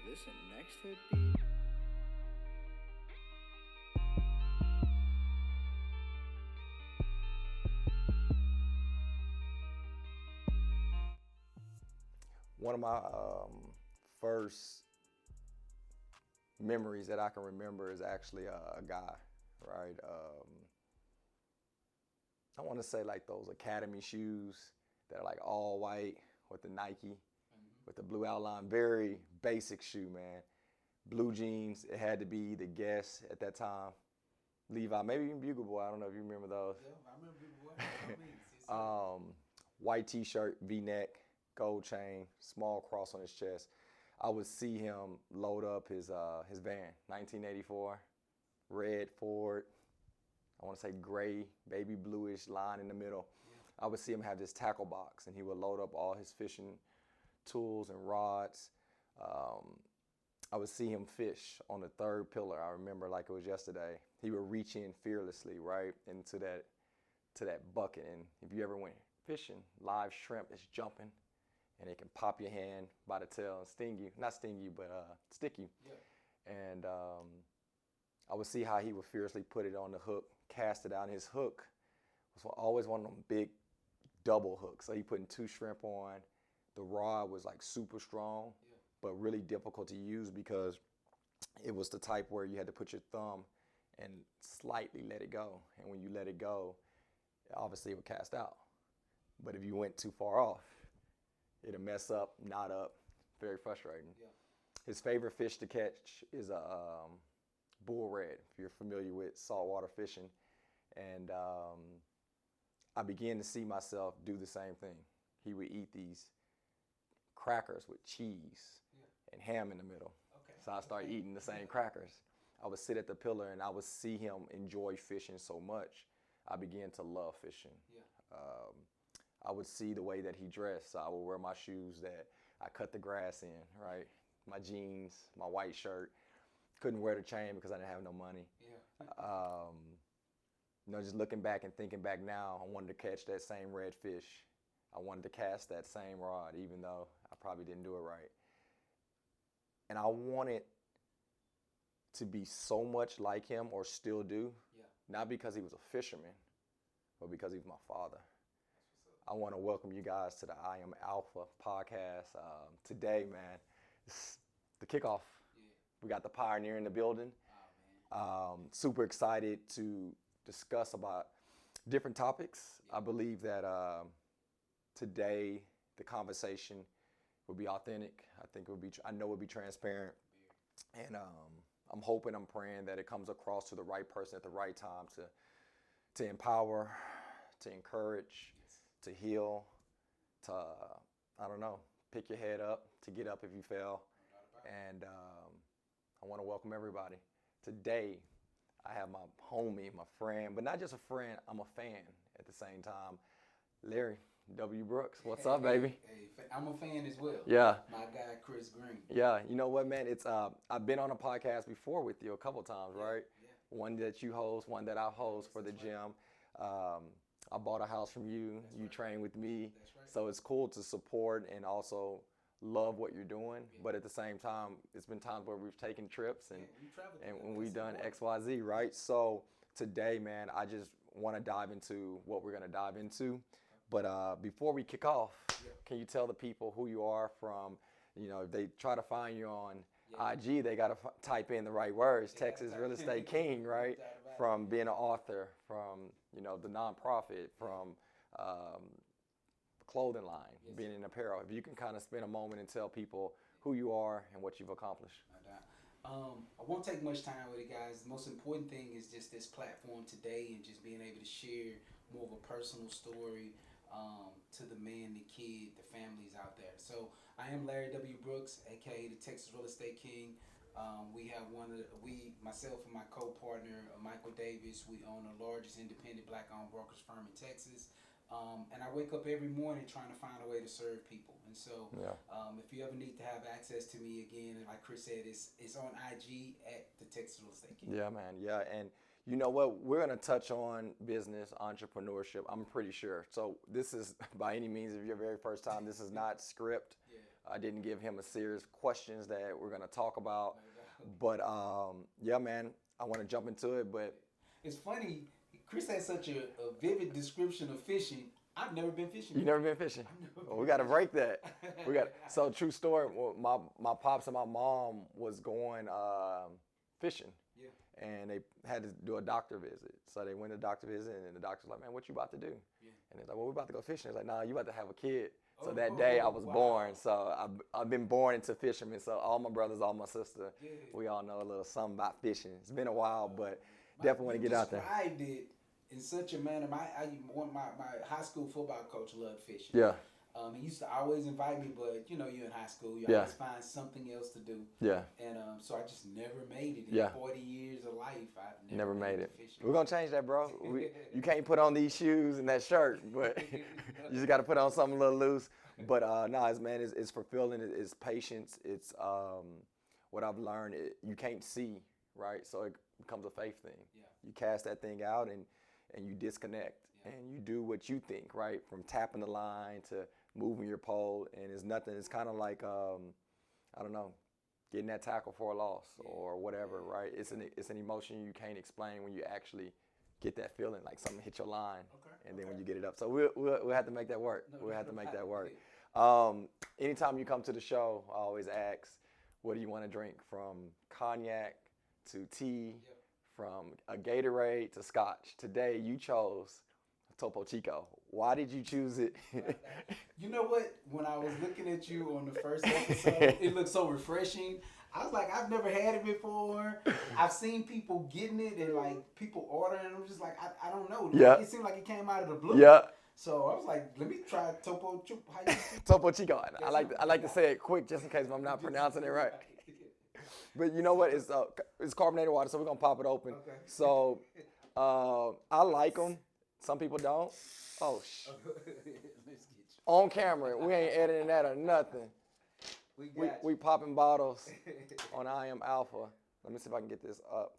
Listen next to it beat. One of my first memories that I can remember is actually a guy, right? I want to say like those Academy shoes that are like all white with the Nike, with the blue outline. Very basic shoe, man. Blue jeans. It had to be the Guess at that time. Levi, maybe even Bugle Boy. I don't know if you remember those. Yeah, I remember Bugle Boy. By all means, yes, sir. White T-shirt, V-neck, gold chain, small cross on his chest. I would see him load up his van, 1984, red Ford. I want to say gray, baby bluish line in the middle. Yeah. I would see him have this tackle box, and he would load up all his fishing tools and rods. I would see him fish on the third pillar. I remember like it was yesterday. He would reach in fearlessly, right, into that bucket. And if you ever went fishing, live shrimp is jumping, and it can pop your hand by the tail and sting you. Not sting you, but stick you. Yeah. And I would see how he would fiercely put it on the hook, cast it out. And his hook was always one of them big double hooks. So he putting 2 shrimp on. The rod was like super strong, Yeah. but really difficult to use because it was the type where you had to put your thumb and slightly let it go. And when you let it go, obviously it would cast out. But if you went too far off, it'll mess up, knot up. Very frustrating. Yeah. His favorite fish to catch is a bull red, if you're familiar with saltwater fishing. And I began to see myself do the same thing. He would eat these crackers with cheese and ham in the middle. Okay. So I started eating the same crackers. I would sit at the pillar and I would see him enjoy fishing so much. I began to love fishing. Yeah. I would see the way that he dressed. So I would wear my shoes that I cut the grass in, right? My jeans, my white shirt. Couldn't wear the chain because I didn't have no money. Yeah. Just looking back and thinking back now, I wanted to catch that same red fish. I wanted to cast that same rod, even though I probably didn't do it right. And I wanted to be so much like him, or still do, Yeah. not because he was a fisherman, but because he was my father. That's what's I want to welcome you guys to the I Am Alpha podcast. Today, man, it's the kickoff. Yeah. We got the pioneer in the building. Oh, man. Super excited to discuss about different topics. Yeah. I believe that today the conversation will be authentic. I think it will be. I know it will be transparent, and I'm hoping, I'm praying that it comes across to the right person at the right time to empower, to encourage, Yes. to heal, to I don't know, pick your head up, to get up if you fell. No doubt about it. And I want to welcome everybody. Today, I have my homie, my friend, but not just a friend, I'm a fan at the same time. Larry W. Brooks, what's up, baby? Hey, I'm a fan as well. Yeah. My guy, Chris Green. Yeah, you know what, man? It's I've been on a podcast before with you a couple times, right? Yeah. One that you host, one that I host for the That's gym. I bought a house from you. That's You right. train with me. That's right. So it's cool to support and also love what you're doing. Yeah. But at the same time, it's been times where we've taken trips and We traveled and together. when we've That's done important. XYZ, right? So today, man, I just want to dive into what we're going to dive into. But before we kick off, Yeah. can you tell the people who you are from, if they try to find you on Yeah. IG, they got to type in the right words, They gotta Texas type- Real Estate King, right? No doubt about it. From being an author, from, the nonprofit, from clothing line, Yes. being in apparel. If you can kind of spend a moment and tell people who you are and what you've accomplished. No doubt. I won't take much time with it, guys. The most important thing is just this platform today and just being able to share more of a personal story to the man, the kid, the families out there. So I am Larry W. Brooks, aka the Texas Real Estate King. We have myself and my co-partner, Michael Davis, we own the largest independent black-owned brokerage firm in Texas. And I wake up every morning trying to find a way to serve people. And so Yeah. if you ever need to have access to me again, like Chris said, it's on IG at the Texas Real Estate King. Yeah, man. Yeah. And you know what? We're going to touch on business, entrepreneurship, I'm pretty sure. So this is, by any means, if your very first time, this is not script. Yeah. I didn't give him a series of questions that we're gonna talk about. But yeah, man, I want to jump into it. But it's funny. Chris had such a vivid description of fishing. I've never been fishing. You never been fishing? Well, we got to break that. So true story. My pops and my mom was going fishing. Yeah. And they had to do a doctor visit. So they went to the doctor visit, and the doctor's like, man, what you about to do? Yeah. And they're like, well, we're about to go fishing. It's like, nah, you about to have a kid. So that day I was born. So I've been born into fishermen. So all my brothers, all my sister, we all know a little something about fishing. It's been a while, but definitely want to get out there. You described it in such a manner. My high school football coach loved fishing. Yeah. He used to always invite me, but you're in high school, you always find something else to do. Yeah. And so I just never made it. In 40 years of life, I've never made it. Fishing. We're gonna change that, bro. You can't put on these shoes and that shirt, but you just got to put on something a little loose. But it's fulfilling. It's patience. It's what I've learned. You can't see, right? So it becomes a faith thing. Yeah. You cast that thing out and you disconnect and you do what you think, right? From tapping the line to moving your pole, and it's nothing. It's kind of like I don't know, getting that tackle for a loss or whatever, right? It's an emotion you can't explain when you actually get that feeling like something hit your line, and then when you get it up. So we'll have to make that work. We'll have to make that work. Anytime you come to the show, I always ask, what do you want to drink? From cognac to tea, from a Gatorade to scotch. Today you chose Topo Chico. Why did you choose it? You know what? When I was looking at you on the first episode, it looked so refreshing. I was like, I've never had it before. I've seen people getting it and like people ordering it. I'm just like, I don't know. Yeah. It seemed like it came out of the blue. Yeah. So I was like, let me try Topo Chico. Topo Chico. I like to say it quick just in case I'm not pronouncing it right. But you know what? It's carbonated water, so we're gonna pop it open. Okay. So I like them. Some people don't. Oh, on camera, we ain't editing that or nothing. We popping bottles on I Am Alpha. Let me see if I can get this up.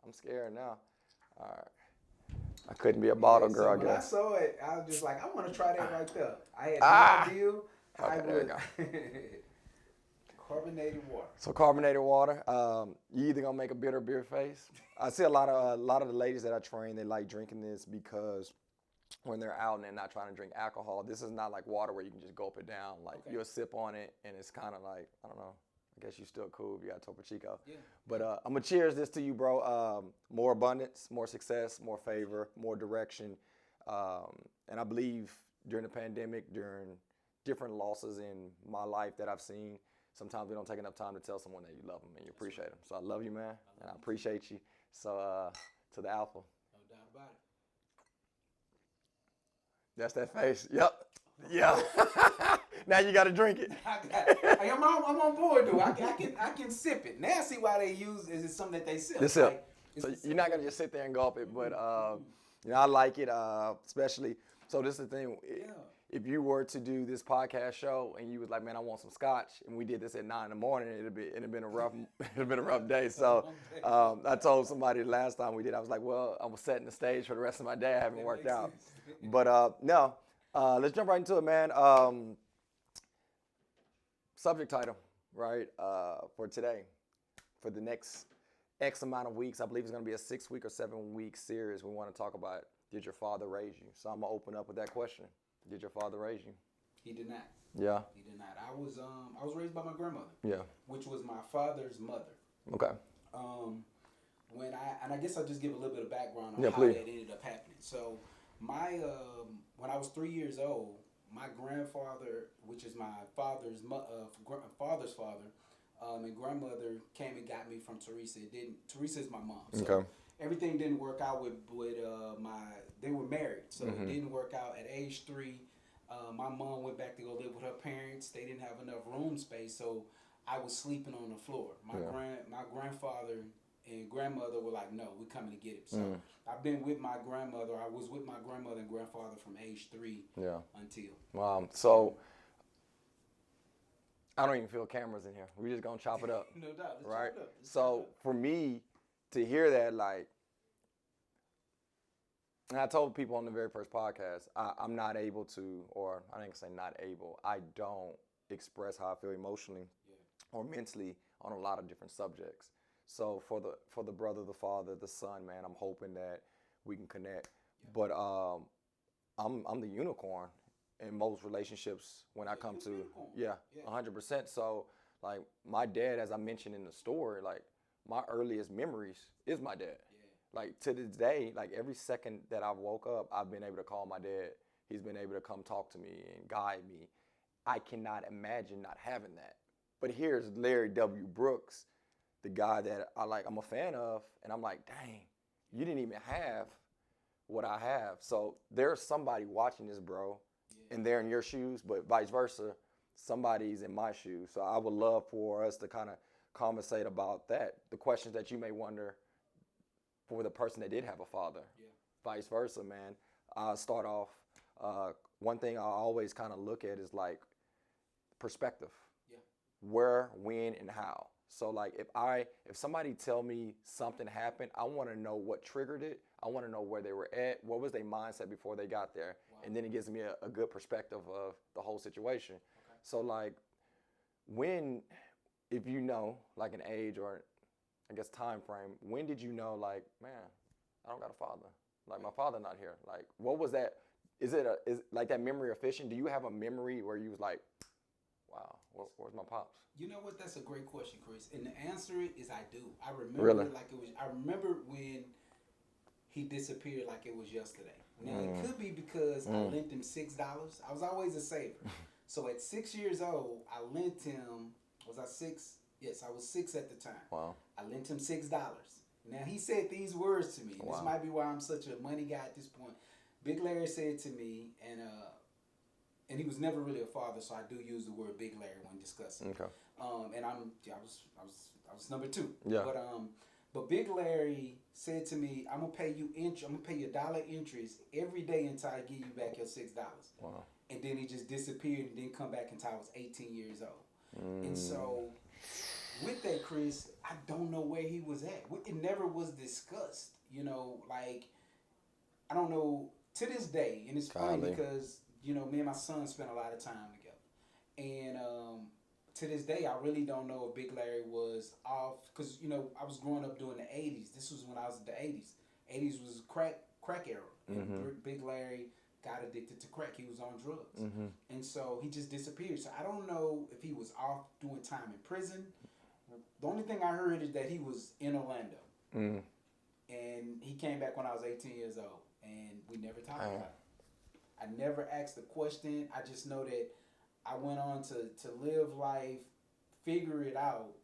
I'm scared now. All right. I couldn't be a bottle girl, I guess. When I saw it, I was just like, I want to try that right there. I had no idea. Okay, there we go. Carbonated water. So carbonated water. You either gonna make a bitter beer face. I see a lot of the ladies that I train, they like drinking this because when they're out and they're not trying to drink alcohol, this is not like water where you can just gulp it down. Like you'll sip on it and it's kind of like, I don't know. I guess you're still cool if you got Topo Chico. Yeah. But I'm gonna cheers this to you, bro. More abundance, more success, more favor, more direction. And I believe during the pandemic, during different losses in my life that I've seen, sometimes we don't take enough time to tell someone that you love them and you appreciate them. So I love you, man, and I appreciate you. So to the Alpha. No doubt about it. That's that face. Yep. Yeah. Now you got to drink it. I'm on board though. I can sip it. Now I see why they use is something that they sip. So you're not gonna just sit there and gulp it, but I like it, especially. So this is the thing. Yeah. If you were to do this podcast show and you was like, man, I want some scotch, and we did this at 9 in the morning, it'd been a rough day. So I told somebody the last time we did, I was like, well, I was setting the stage for the rest of my day. I haven't worked out. But no, let's jump right into it, man. Subject title, right, for today, for the next X amount of weeks. I believe it's going to be a 6-week or 7-week series. We want to talk about, did your father raise you? So I'm going to open up with that question. Did your father raise you? He did not. Yeah. He did not. I was raised by my grandmother. Yeah. Which was my father's mother. Okay. And I guess I'll just give a little bit of background on how please. that ended up happening. So when I was 3 years old, my grandfather, which is my father's father, and grandmother came and got me from Teresa. Teresa is my mom. So okay. Everything didn't work out with they were married, so it didn't work out. At age 3, my mom went back to go live with her parents. They didn't have enough room space, so I was sleeping on the floor. My grandfather and grandmother were like, no, we're coming to get him. So I've been with my grandmother. I was with my grandmother and grandfather from age 3 until. So I don't even feel cameras in here. We're just going to chop it up. No doubt. Right? So for me to hear that, like, and I told people on the very first podcast, I'm not able to, or I didn't say not able, I don't express how I feel emotionally or mentally on a lot of different subjects. So for the brother, the father, the son, man, I'm hoping that we can connect. But I'm the unicorn in most relationships when I come to 100%. So like my dad, as I mentioned in the story, like my earliest memories is my dad. Like to this day, like every second that I've woke up, I've been able to call my dad. He's been able to come talk to me and guide me. I cannot imagine not having that. But here's Larry W. Brooks, the guy that I'm a fan of, and I'm like, dang, you didn't even have what I have. So there's somebody watching this, bro, and they're in your shoes, but vice versa, somebody's in my shoes. So I would love for us to kind of conversate about that. The questions that you may wonder for the person that did have a father, vice versa, man. I'll start off. One thing I always kind of look at is like perspective. Where, when, and how. So like if somebody tell me something happened, I want to know what triggered it. I want to know where they were at. What was their mindset before they got there? And then it gives me a good perspective of the whole situation. So like if you know like an age or I guess time frame, when did you know like, man, I don't got a father. Like my father not here. Like what was that? Is like that memory of fishing? Do you have a memory where you was like, wow, where's my pops? You know what? That's a great question, Chris. And the answer is I do. I remember like it was. I remember when he disappeared like it was yesterday. Now it could be because I lent him $6. I was always a saver. So at 6 years old, I lent him. Was I 6? Yes, I was 6 at the time. Wow. I lent him $6. Now he said these words to me. Wow. This might be why I'm such a money guy at this point. Big Larry said to me, and he was never really a father, so I do use the word Big Larry when discussing. Okay. And I was number 2. Yeah. But Big Larry said to me, I'm gonna pay you $1 interest every day until I give you back your $6. Wow. And then he just disappeared and didn't come back until I was 18 years old. And so with that, Chris, I don't know where he was at. It never was discussed. You know, like I don't know to this day, and it's funny because me and my son spent a lot of time together, and to this day, I really don't know if Big Larry was off because I was growing up during the '80s. This was when I was in the '80s. '80s was crack era, and Big Larry got addicted to crack. He was on drugs, and so he just disappeared. So I don't know if he was off doing time in prison. The only thing I heard is that he was in Orlando, and he came back when I was 18 years old, and we never talked about it. I never asked the question. I just know that I went on to live life, figure it out,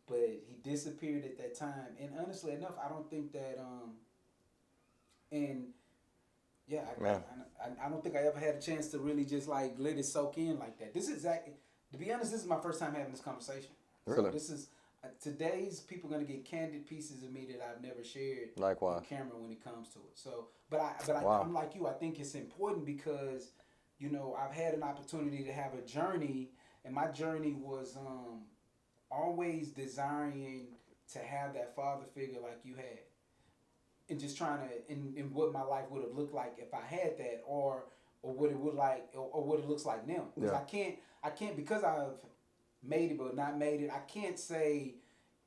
but he disappeared at that time. And honestly enough, I don't think that, I don't think I ever had a chance to really just like let it soak in like that. To be honest, this is my first time having this conversation. Really? So this is, today's people going to get candid pieces of me that I've never shared Likewise. on camera when it comes to it. So, I'm like you. I think it's important because, I've had an opportunity to have a journey, and my journey was always desiring to have that father figure like you had, and just trying to, in what my life would have looked like if I had that, or what it would like, or what it looks like now. Because I can't because I've made it but not made it. I can't say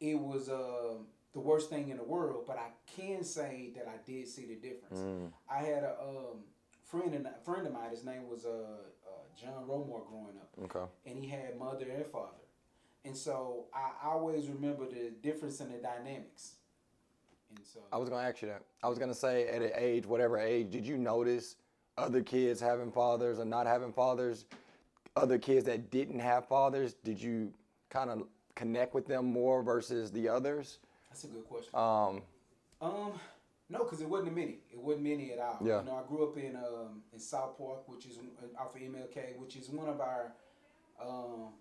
it was the worst thing in the world, but I can say that I did see the difference. I had a friend of mine. His name was John Romore growing up. Okay. And he had mother and father, and so I always remember the difference in the dynamics. And so I was gonna ask you that. I was gonna say at an age, whatever age, did you notice other kids having fathers or not having fathers? Other kids that didn't have fathers, did you kind of connect with them more versus the others? That's a good question. No, because it wasn't many. It wasn't many at all. Yeah. I grew up in South Park, which is off of MLK, which is one of our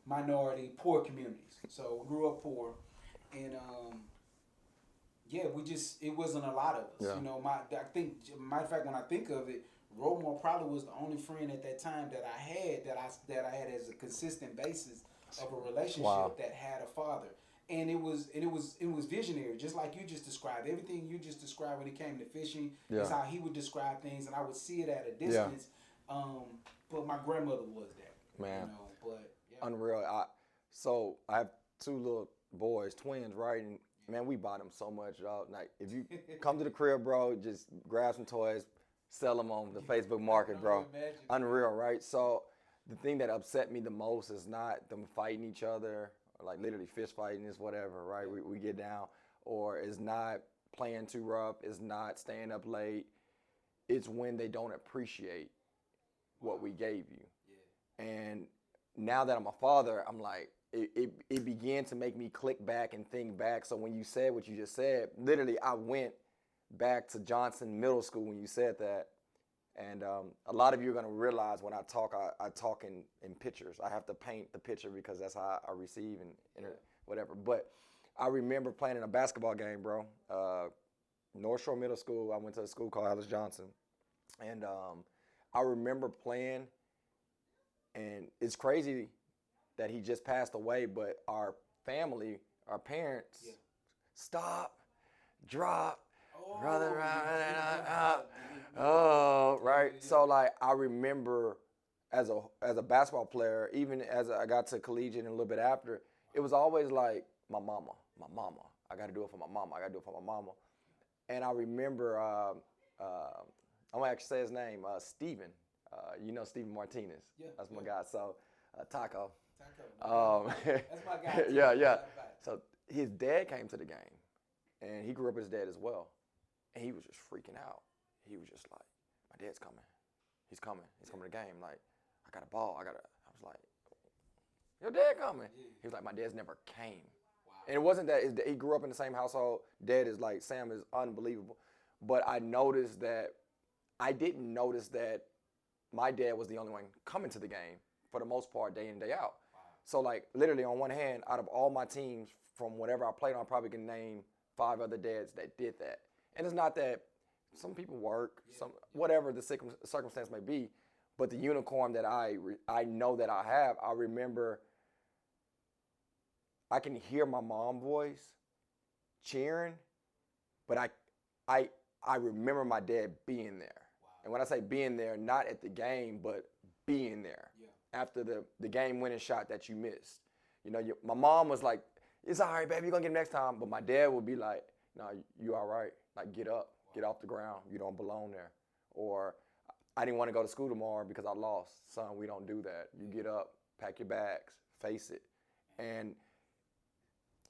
minority poor communities. So I grew up poor, and it wasn't a lot of us. Yeah. I think, matter of fact, when I think of it, Romore probably was the only friend at that time that I had as a consistent basis of a relationship that had a father. And it was visionary, just like you just described. Everything you just described when it came to fishing is how he would describe things, and I would see it at a distance. But my grandmother was that. Man, But yeah. Unreal. So I have 2 little boys, twins, right? And man, we buy them so much, dog. Like if you come to the crib, bro, just grab some toys, sell them on the Facebook Market, bro. Unreal, right? So the thing that upset me the most is not them fighting each other, or like literally fist fighting is whatever, right? We get down, or it's not playing too rough, it's not staying up late. It's when they don't appreciate what we gave you. Yeah. And now that I'm a father, I'm like, it began to make me click back and think back. So when you said what you just said, literally I went back to Johnson Middle School when you said that. And a lot of you are going to realize when I talk in pictures. I have to paint the picture because that's how I receive and whatever. But I remember playing in a basketball game, bro. North Shore Middle School. I went to a school called Alice Johnson. And I remember playing, and it's crazy that he just passed away, but our family, our parents, stop, drop, brother, right? So like I remember as a basketball player, even as I got to collegiate and a little bit after, it was always like my mama. I got to do it for my mama. And I remember, I'm gonna actually say his name, Steven. You know Steven Martinez. Yeah, that's my guy. So Taco. That's my guy too. Yeah. So his dad came to the game, and he grew up with his dad as well, and he was just freaking out. He was just like, "My dad's coming. He's coming to the game. Like, I got a ball. I was like, your dad coming? Yeah. He was like, my dad's never came. Wow. And it wasn't that he grew up in the same household. Dad is like, Sam is unbelievable, but I didn't notice that my dad was the only one coming to the game for the most part, day in, day out. Wow. So like literally on one hand, out of all my teams from whatever I played on, I probably can name 5 other dads that did that. And it's not that some people work, whatever the circumstance may be, but the unicorn that I know that I have, I remember I can hear my mom's voice cheering, but I remember my dad being there. Wow. And when I say being there, not at the game, but being there after the game-winning shot that you missed. You know, my mom was like, it's all right, baby, you're going to get it next time. But my dad would be like, no, you all right. Like, get up, get off the ground. You don't belong there. Or I didn't want to go to school tomorrow because I lost. Son, we don't do that. You get up, pack your bags, face it. And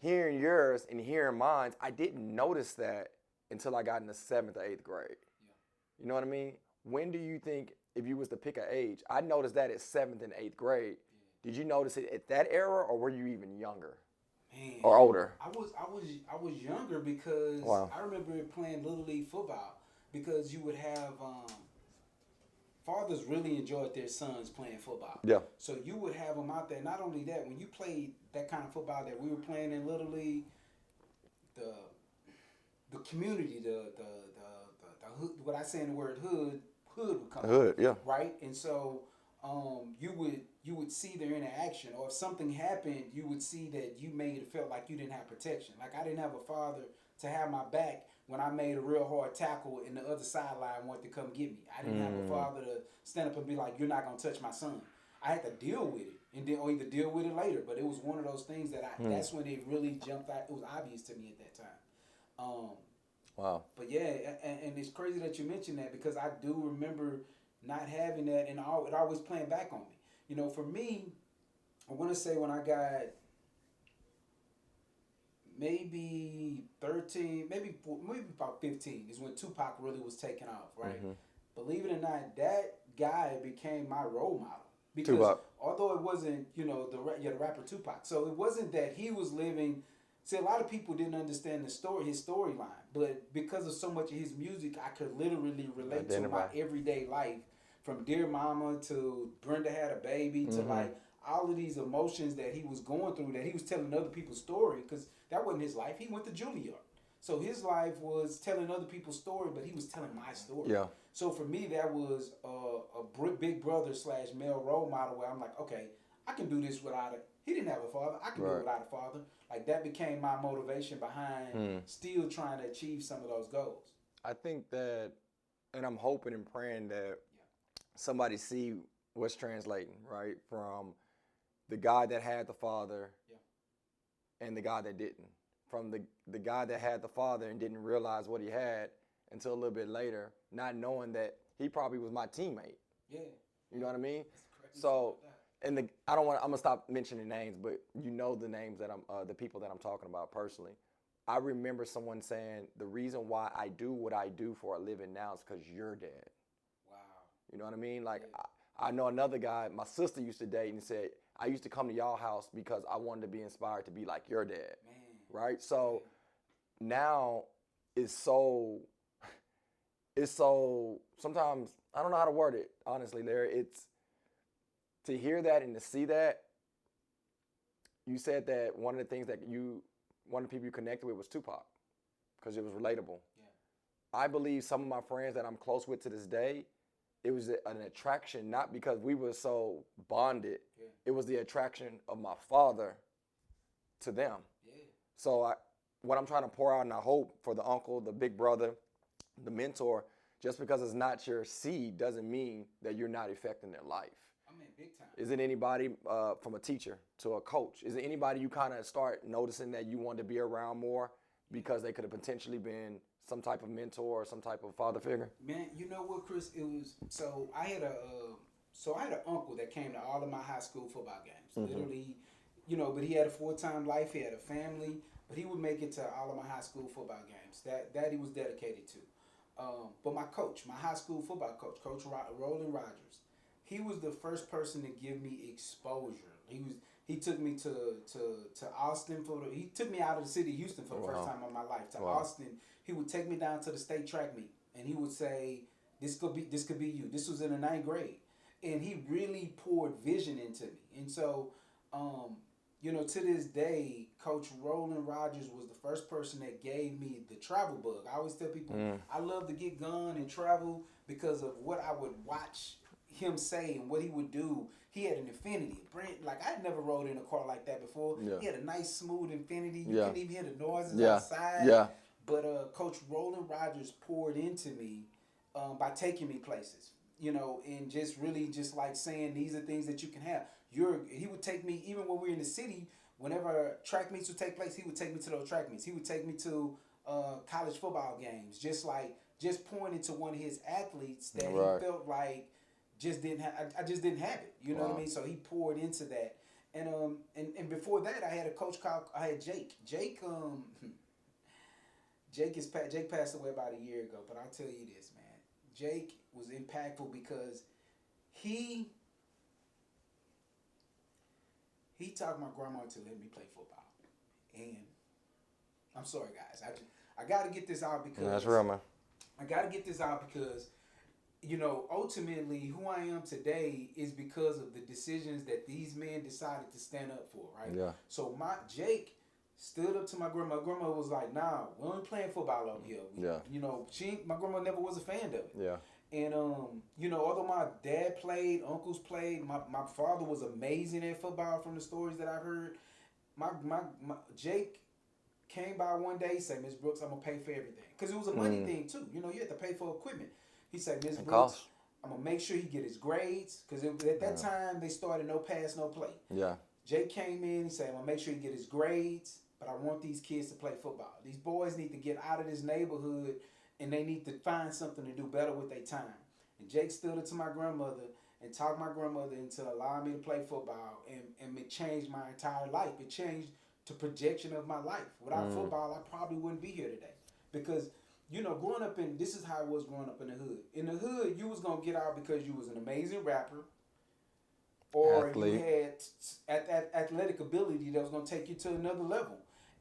hearing yours and hearing mine, I didn't notice that until I got in the 7th or 8th grade. Yeah. You know what I mean? When do you think, if you was to pick an age, I noticed that at 7th and 8th grade. Yeah. Did you notice it at that era, or were you even younger? Man, or older? I was younger because I remember playing Little League football because you would have fathers really enjoyed their sons playing football. Yeah. So you would have them out there. Not only that, when you played that kind of football that we were playing in Little League, the community, the hood, what I say in the word hood would come. Hood, yeah. Right, and so you would see their interaction, or if something happened, you would see that you made it felt like you didn't have protection. Like I didn't have a father to have my back when I made a real hard tackle and the other sideline wanted to come get me. I didn't have a father to stand up and be like, "You're not gonna touch my son." I had to deal with it, and then or either deal with it later. But it was one of those things that that's when it really jumped out. It was obvious to me at that time. Wow. But yeah, and it's crazy that you mentioned that because I do remember not having that, and it always playing back on me. You know, for me, I want to say when I got maybe 13, maybe about 15 is when Tupac really was taking off, right? Mm-hmm. Believe it or not, that guy became my role model. Because Tupac. Although it wasn't, the rapper Tupac. So it wasn't that he was living. See, a lot of people didn't understand his storyline, but because of so much of his music, I could literally relate to my everyday life, from Dear Mama to Brenda Had a Baby to like all of these emotions that he was going through, that he was telling other people's story, because that wasn't his life. He went to Juilliard. So his life was telling other people's story, but he was telling my story. Yeah. So for me, that was a big brother / male role model where I'm like, okay, I can do this without it. He didn't have a father. I can do it without a father. Like that became my motivation behind still trying to achieve some of those goals. I think that, and I'm hoping and praying that somebody see what's translating, right? From the guy that had the father Yeah. and the guy that didn't. From the guy that had the father and didn't realize what he had until a little bit later, not knowing that he probably was my teammate. Yeah. You know what I mean? That's correct. So, and I don't want. I'm gonna stop mentioning names, but you know the names that the people that I'm talking about personally. I remember someone saying the reason why I do what I do for a living now is because you're dead. Wow. You know what I mean? Like Yeah. I know another guy my sister used to date and said I used to come to y'all house because I wanted to be inspired to be like your dad. Man. Right? So now it's so sometimes I don't know how to word it, honestly, Larry. It's to hear that and to see that. You said that one of the things that one of the people you connected with was Tupac because it was relatable. Yeah. I believe some of my friends that I'm close with to this day, it was an attraction, not because we were so bonded. Yeah. It was the attraction of my father to them. Yeah. So what I'm trying to pour out, and I hope for the uncle, the big brother, the mentor, just because it's not your seed doesn't mean that you're not affecting their life. I mean, big time. Is it anybody from a teacher to a coach? Is it anybody you kind of start noticing that you want to be around more because they could have potentially been some type of mentor or some type of father figure? Man, you know what, Chris? It was so I had an uncle that came to all of my high school football games. Mm-hmm. Literally, but he had a full-time life. He had a family, but he would make it to all of my high school football games. That he was dedicated to. But my coach, my high school football coach, Coach Roland Rogers, he was the first person to give me exposure. He took me to Austin he took me out of the city of Houston for the first time in my life to Austin. He would take me down to the state track meet and he would say, this could be you. This was in the 9th grade. And he really poured vision into me. And so to this day, Coach Roland Rogers was the first person that gave me the travel bug. I always tell people I love to get gone and travel because of what I would watch him say and what he would do. He had an Infiniti. Like I'd never rode in a car like that before. Yeah. He had a nice smooth Infiniti. You couldn't even hear the noises outside. Yeah. But Coach Roland Rogers poured into me by taking me places. And just really just like saying these are things that you can have. He would take me even when we were in the city. Whenever track meets would take place, he would take me to those track meets. He would take me to college football games. Just pointing to one of his athletes that he felt like I just didn't have it. You know what I mean? So he poured into that. And before that, I had a coach I had Jake. Jake passed away about a year ago. But I'll tell you this, man. Jake was impactful because he taught my grandma to let me play football. And I'm sorry, guys. I got to get this out because that's real, man. I got to get this out because ultimately who I am today is because of the decisions that these men decided to stand up for, right? Yeah. So Jake stood up to my grandma. My grandma was like, "Nah, we ain't playing football over here." My grandma never was a fan of it. Yeah. And although my dad played, uncles played, my father was amazing at football from the stories that I've heard. My Jake came by one day, he said, "Miss Brooks, I'm gonna pay for everything," because it was a money thing too. You had to pay for equipment. He said, "Miss Brooks, I'm gonna make sure he get his grades," because at that time they started no pass, no play. Yeah. Jake came in. He said, "I'm gonna make sure he get his grades, but I want these kids to play football. These boys need to get out of this neighborhood, and they need to find something to do better with their time." And Jake stood up to my grandmother and talked my grandmother into allowing me to play football, and it changed my entire life. It changed the projection of my life. Without football, I probably wouldn't be here today. Because, growing up this is how it was growing up in the hood. In the hood, you was going to get out because you was an amazing rapper, or athlete. You had athletic ability that was going to take you to another level.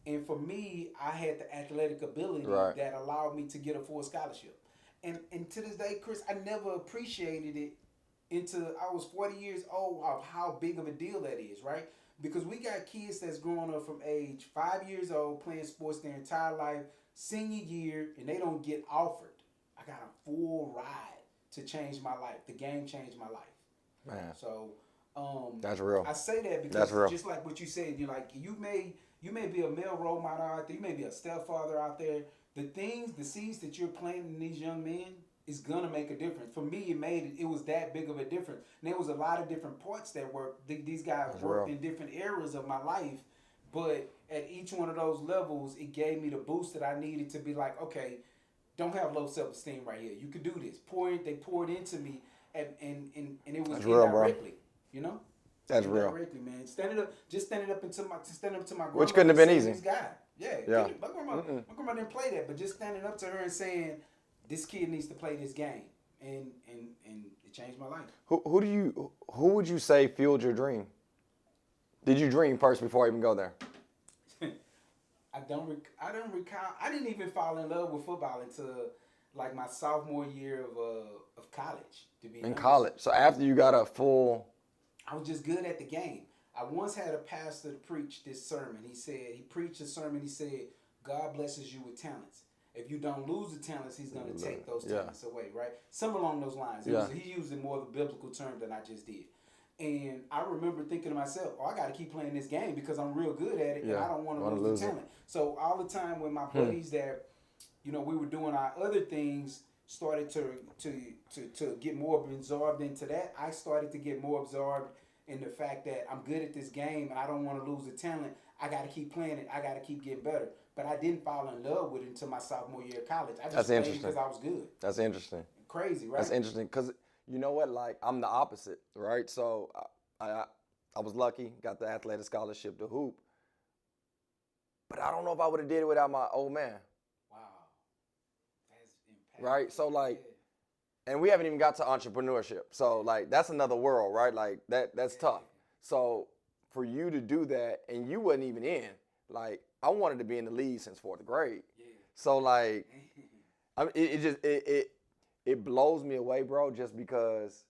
And for me, I had the athletic ability that allowed me to get a full scholarship. And to this day, Chris, I never appreciated it until I was 40 years old of how big of a deal that is, right? Because we got kids that's growing up from age 5 years old playing sports their entire life, senior year, and they don't get offered. I got a full ride to change my life. The game changed my life. Man. So that's real. I say that because just like what you said, you may be a male role model out there, you may be a stepfather out there. The seeds that you're planting in these young men it's gonna make a difference. For me, it was that big of a difference. And there was a lot of different parts that worked. These guys That's worked real. in different areas of my life, but at each one of those levels, it gave me the boost that I needed to be like, okay, don't have low self-esteem right here. You could do this. They poured into me, and it was That's real, bro. indirectly, you know. That's real. Indirectly, man. Standing up to my grandmother. Which couldn't have been saying, easy. This guy, Yeah. My grandma didn't play that, but just standing up to her and saying, this kid needs to play this game, and it changed my life. Who would you say fueled your dream? Did you dream first before I even go there? I don't recall. I didn't even fall in love with football until like my sophomore year of college. To be In honest. college. So after you got a full. I was just good at the game. I once had a pastor preach this sermon. He preached a sermon. He said, God blesses you with talents. If you don't lose the talents, he's going to take those talents away, right? Something along those lines. He used it more of a biblical term than I just did. And I remember thinking to myself, I got to keep playing this game because I'm real good at it and I don't want to lose the talent. So all the time when my buddies that, we were doing our other things started to get more absorbed into that, I started to get more absorbed in the fact that I'm good at this game and I don't want to lose the talent. I got to keep playing it. I got to keep getting better. But I didn't fall in love with it until my sophomore year of college. I just played because I was good. That's interesting. Crazy, right? That's interesting because you know what? Like I'm the opposite, right? So I was lucky, got the athletic scholarship to hoop. But I don't know if I would have did it without my old man. Wow. That's impactful. Right? So like, and we haven't even got to entrepreneurship. So like that's another world, right? Like that's tough. So for you to do that and you wasn't even in, like I wanted to be in the league since 4th grade. Yeah. So like, it blows me away, bro, just because.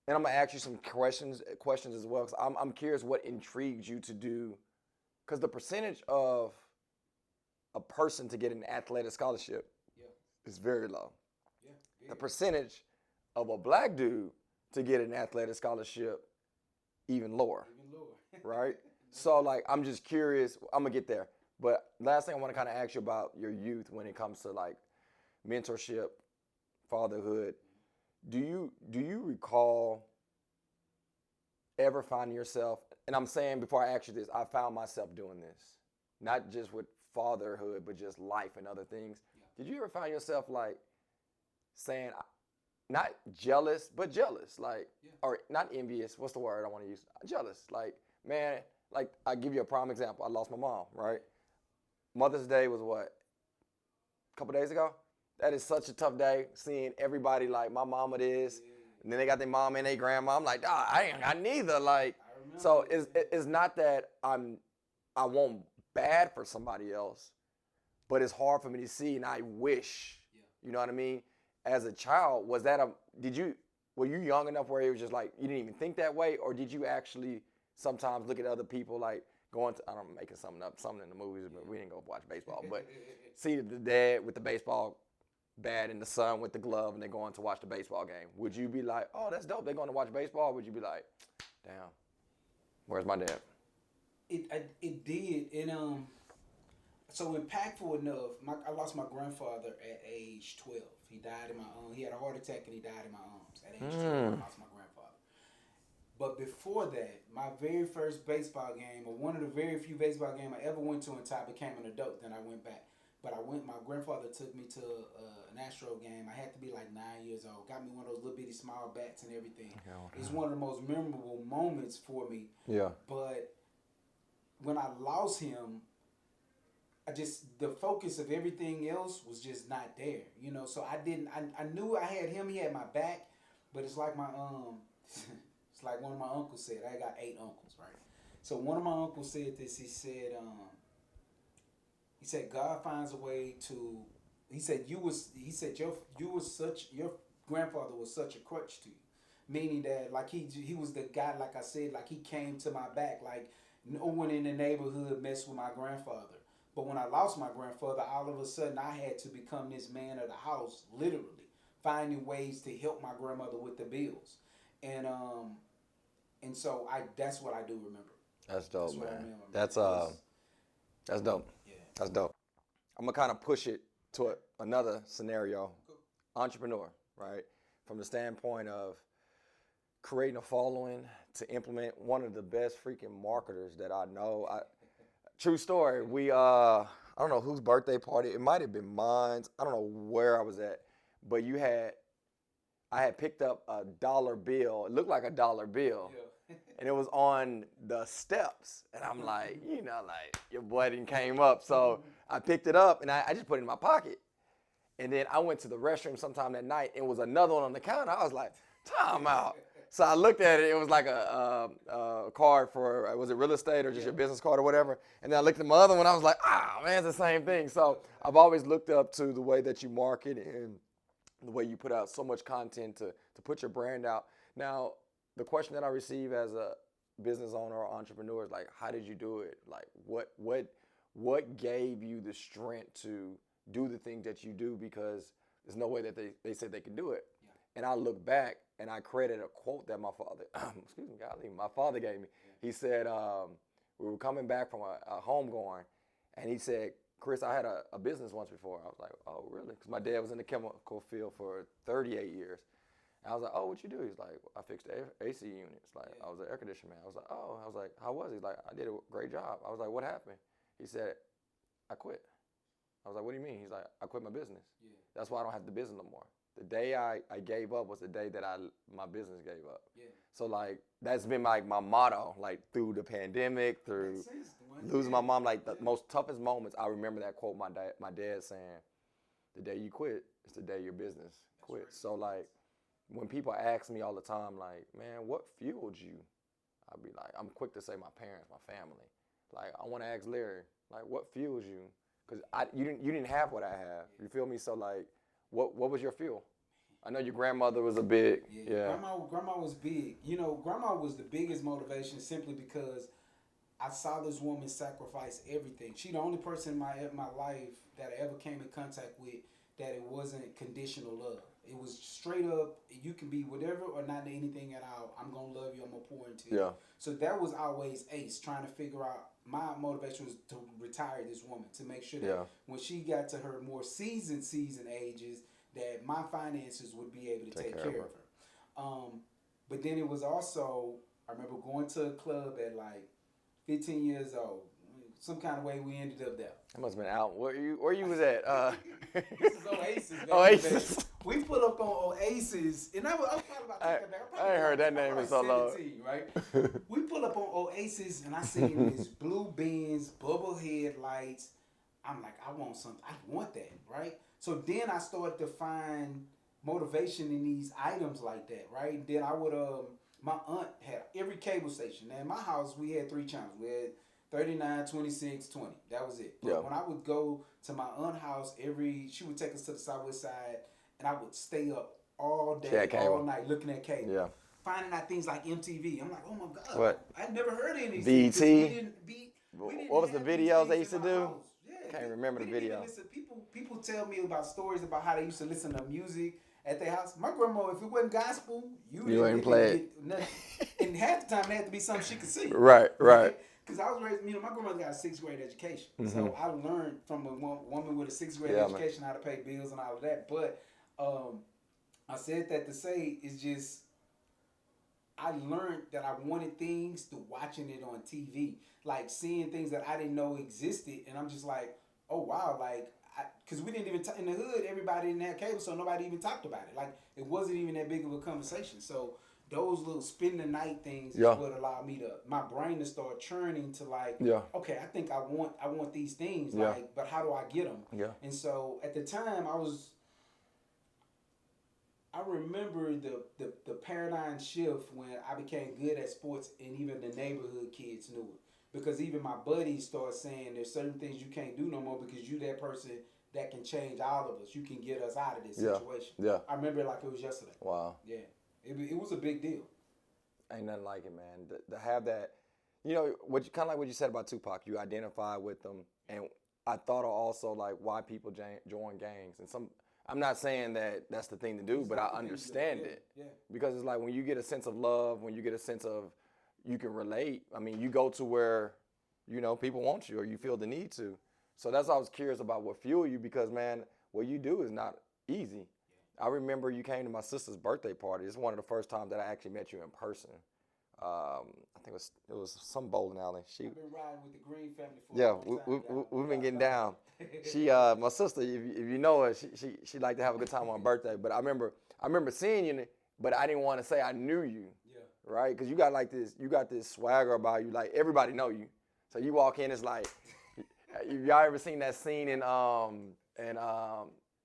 And I'm gonna ask you some questions as well, because I'm curious what intrigues you to do, because the percentage of a person to get an athletic scholarship is very low. Yeah. The percentage of a black dude to get an athletic scholarship even lower. Right? So like I'm just curious, I'm gonna get there. But last thing I want to kind of ask you about your youth when it comes to like mentorship, fatherhood. Do you recall ever finding yourself, and I'm saying before I ask you this, I found myself doing this, not just with fatherhood, but just life and other things. Yeah. Did you ever find yourself like saying, not jealous, but jealous, like, or not envious, what's the word I want to use? Jealous, like, man, like I give you a prime example. I lost my mom, right? Mother's Day was what? A couple days ago? That is such a tough day, seeing everybody like my mama this, and then they got their mom and their grandma. I'm like, I ain't got neither. Like, so it's not that I want bad for somebody else, but it's hard for me to see, and I wish, you know what I mean? As a child, were you young enough where it was just like, you didn't even think that way, or did you actually sometimes look at other people like going to, I don't know, making something in the movies, but we didn't go watch baseball, but see the dad with the baseball bat in the sun with the glove and they're going to watch the baseball game. Would you be like, oh, that's dope, they're going to watch baseball? Or would you be like, damn, where's my dad? It did. And so impactful enough, I lost my grandfather at age 12. He died in my arms. He had a heart attack and he died in my arms at age 12. I lost my grandfather. But before that, my very first baseball game, or one of the very few baseball games I ever went to until I became an adult, then I went back. But my grandfather took me to an Astro game. I had to be like 9 years old. Got me one of those little bitty small bats and everything. Okay. It's one of the most memorable moments for me. Yeah. But when I lost him, the focus of everything else was just not there. So I knew I had him, he had my back, but it's like it's like one of my uncles said. I got 8 uncles, right? So one of my uncles said this, he said, God finds a way to. He said your grandfather was such a crutch to you, meaning that like he was the guy, like I said, like he came to my back, like no one in the neighborhood messed with my grandfather. But when I lost my grandfather, all of a sudden I had to become this man of the house, literally finding ways to help my grandmother with the bills, and so that's what I do remember. That's dope, man. That's dope. That's dope. I'm going to kind of push it to another scenario. entrepreneur, right? From the standpoint of creating a following to implement one of the best freaking marketers that I know. True story. I don't know whose birthday party. It might have been mine. I don't know where I was at, but I had picked up a dollar bill. It looked like a dollar bill. Yeah. And it was on the steps. And I'm like, like your boy didn't came up. So I picked it up and I just put it in my pocket. And then I went to the restroom sometime that night and was another one on the counter. I was like, time out. So I looked at it. It was like a card for, was it real estate or just your business card or whatever? And then I looked at my other one. I was like, man, it's the same thing. So I've always looked up to the way that you market and the way you put out so much content to put your brand out. Now, the question that I receive as a business owner or entrepreneur is like, how did you do it? Like, what gave you the strength to do the things that you do? Because there's no way that they said they could do it. Yeah. And I look back and I credited a quote that my father, my father gave me. Yeah. He said, we were coming back from a home going, and he said, Chris, I had a business once before. I was like, oh, really? Because my dad was in the chemical field for 38 years. And I was like, oh, what you do? He's like, I fixed the AC units. Like, I was an air conditioner man. I was like, oh. I was like, how was it? He's like, I did a great job. I was like, what happened? He said, I quit. I was like, what do you mean? He's like, I quit my business. Yeah. That's why I don't have the business no more. The day I gave up was the day that my business gave up. Yeah. So, like, that's been like my motto, like, through the pandemic, through losing my mom. Like, the most toughest moments, I remember that quote my dad saying, the day you quit is the day your business quit. Right. So, like, when people ask me all the time, like, man, what fueled you? I'll be like, I'm quick to say my parents, my family. Like, I want to ask Larry, like, what fuels you? Because you didn't have what I have. You feel me? So, like, what was your fuel? I know your grandmother was a big, yeah. Grandma was big. You know, grandma was the biggest motivation simply because I saw this woman sacrifice everything. She the only person in my life that I ever came in contact with that it wasn't conditional love. It was straight up, you can be whatever or not anything at all. I'm going to love you. I'm going to pour into you. Yeah. So that was always Ace, trying to figure out, my motivation was to retire this woman, to make sure that when she got to her more seasoned ages, that my finances would be able to take care of her. But then it was also, I remember going to a club at like 15 years old. Some kind of way we ended up there. I must have been out. Where you was at? This is Oasis. Oasis. We put up on Oasis, and I was probably about to take that back. I ain't heard that name in so long. Right? We pull up on Oasis, and I seen this blue Benz, bubble headlights. I'm like, I want something. I want that, right? So then I started to find motivation in these items like that, right? And then I would, my aunt had every cable station. Now in my house, we had 3 channels. We had 39, 26, 20. That was it. But when I would go to my aunt's house, she would take us to the Southwest Side, and I would stay up all day, all night, looking at cable. Yeah. Finding out things like MTV. I'm like, oh my God. What? I'd never heard of any of these. BT? What was the videos they used to do? I can't remember the video. People tell me about stories about how they used to listen to music at their house. My grandma, if it wasn't gospel, you ain't play it. Nothing. And half the time, it had to be something she could see. Right. Because I was raised, my grandmother got a 6th grade education. Mm-hmm. So I learned from a woman with a 6th grade education how to pay bills and all of that. But I said that to say it's just, I learned that I wanted things through watching it on TV. Like seeing things that I didn't know existed. And I'm just like, oh wow, like, because we didn't even, in the hood, everybody didn't have cable, so nobody even talked about it. Like, it wasn't even that big of a conversation. So those little spend the night things is what allowed me my brain to start churning to like, okay, I think I want these things, like, but how do I get them? Yeah. And so at the time, I remember the paradigm shift when I became good at sports, and even the neighborhood kids knew it. Because even my buddies started saying there's certain things you can't do no more because you that person that can change all of us. You can get us out of this situation. Yeah. I remember it like it was yesterday. Wow. Yeah. It was a big deal. Ain't nothing like it, man. To have that, kind of like what you said about Tupac. You identify with them, and I thought of also like why people join gangs. And I'm not saying that that's the thing to do, but I understand it. Yeah. Because it's like when you get a sense of love, when you get a sense of you can relate. I mean, you go to where, people want you or you feel the need to. So that's why I was curious about what fuel you, because, man, what you do is not easy. I remember you came to my sister's birthday party. It's one of the first times that I actually met you in person. I think it was some bowling alley. I've been riding with the Green family for Yeah, a long time. we've been getting down. She, my sister, if you know her, she liked to have a good time on her birthday. But I remember seeing you, but I didn't want to say I knew you, right? Because you got this swagger about you, like everybody know you. So you walk in, it's like, y'all ever seen that scene in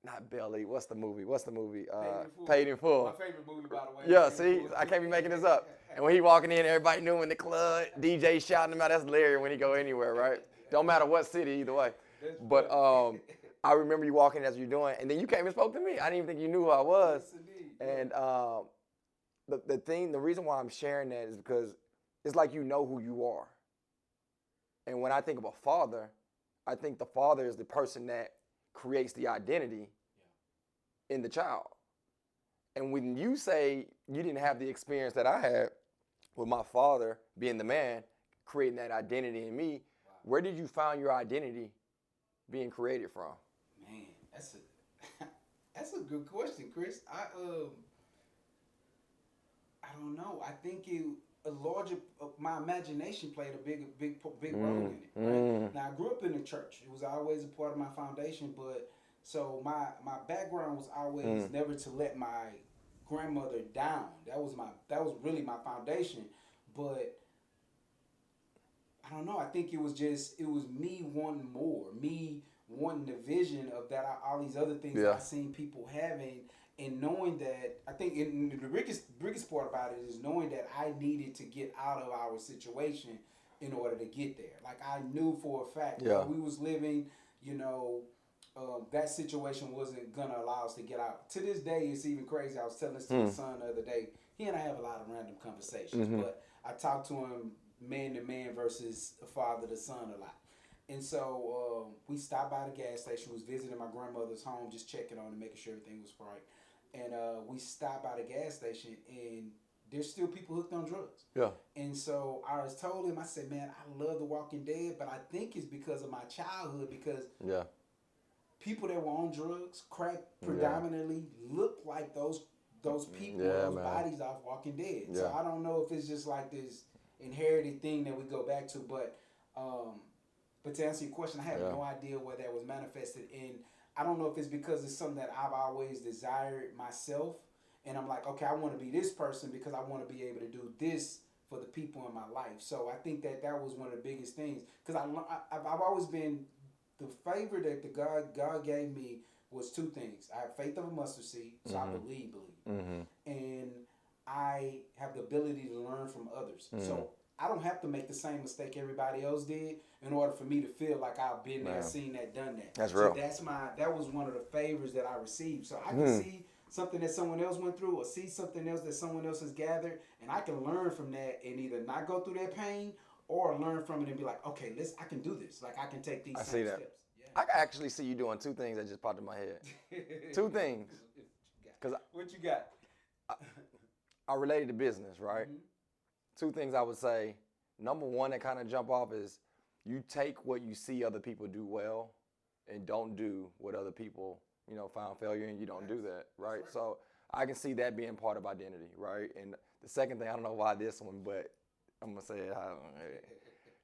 not Belly, what's the movie? Paid in Full. My favorite movie, by the way. Yeah, see, I can't be making this up. And when he walking in, everybody knew him in the club, DJ shouting him out. That's hilarious when he go anywhere, right? Don't matter what city, either way. But I remember you walking as you're doing, and then you came and spoke to me. I didn't even think you knew who I was. And the reason why I'm sharing that is because it's like you know who you are. And when I think of a father, I think the father is the person that creates the identity in the child. And when you say you didn't have the experience that I had with my father being the man, creating that identity in me, where did you find your identity being created from? Man, that's a good question, Chris. I don't know. I think my imagination played a big role in it. Right? Now I grew up in the church. It was always a part of my foundation, but so my background was always never to let my grandmother down. That was really my foundation. But I don't know. I think it was me wanting more, me wanting the vision of that all these other things that I seen people having. And knowing that, I think the biggest part about it is knowing that I needed to get out of our situation in order to get there. Like I knew for a fact where we was living, that situation wasn't gonna allow us to get out. To this day, it's even crazy. I was telling this to my son the other day. He and I have a lot of random conversations, but I talk to him man to man versus a father to son a lot. And so we stopped by the gas station. Was visiting my grandmother's home, just checking on and making sure everything was right. And we stopped by the gas station, and there's still people hooked on drugs. Yeah. And so I was told him, I said, man, I love The Walking Dead, but I think it's because of my childhood, because people that were on drugs, crack predominantly, look like those people, those bodies off Walking Dead. Yeah. So I don't know if it's just like this inherited thing that we go back to, but to answer your question, I have no idea where that was manifested in. I don't know if it's because it's something that I've always desired myself, and I'm like, okay, I want to be this person because I want to be able to do this for the people in my life. So I think that was one of the biggest things, because I've always been, the favor that the God gave me was two things. I have faith of a mustard seed, so I believe, and I have the ability to learn from others. So I don't have to make the same mistake everybody else did in order for me to feel like I've been there, seen that, done that. That's real. So that was one of the favors that I received. So I can see something that someone else went through, or see something else that someone else has gathered, and I can learn from that and either not go through that pain or learn from it and be like, okay, I can do this. Like I can take these same steps. Yeah. I can actually see you doing two things that just popped in my head. Two things. What you got? I related to business, right? Two things I would say. Number one that kind of jump off is you take what you see other people do well and don't do what other people, found failure, and you don't do that, right? So I can see that being part of identity, right? And the second thing, I don't know why this one, but I'm going to say it.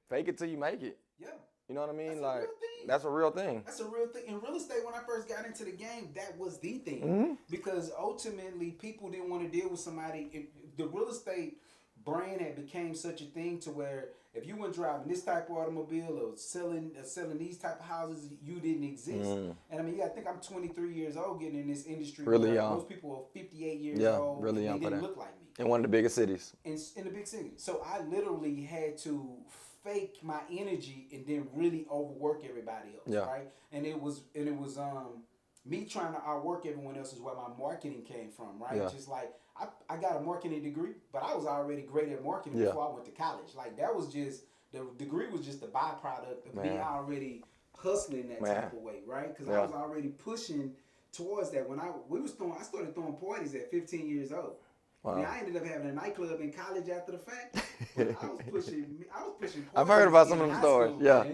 Fake it till you make it. Yeah. You know what I mean? That's a real thing. That's a real thing. In real estate, when I first got into the game, that was the thing. Because ultimately, people didn't want to deal with somebody. The real estate brand had became such a thing to where if you weren't driving this type of automobile or selling these type of houses, you didn't exist. And I mean, I think I'm 23 years old getting in this industry. Really young. Most people are 58 years old. Really young. They didn't look like me. In one of the biggest cities. In the big city. So I literally had to fake my energy and then really overwork everybody else, right? And it was me trying to outwork everyone else is where my marketing came from, right? Yeah. Just like I got a marketing degree, but I was already great at marketing before I went to college. Like that was just, the degree was just the byproduct of me already hustling that type of way, right? Because I was already pushing towards that. When I started throwing parties at 15 years old. Wow. I mean, I ended up having a nightclub in college after the fact. But I was pushing. I've heard about some of them stories. Yeah.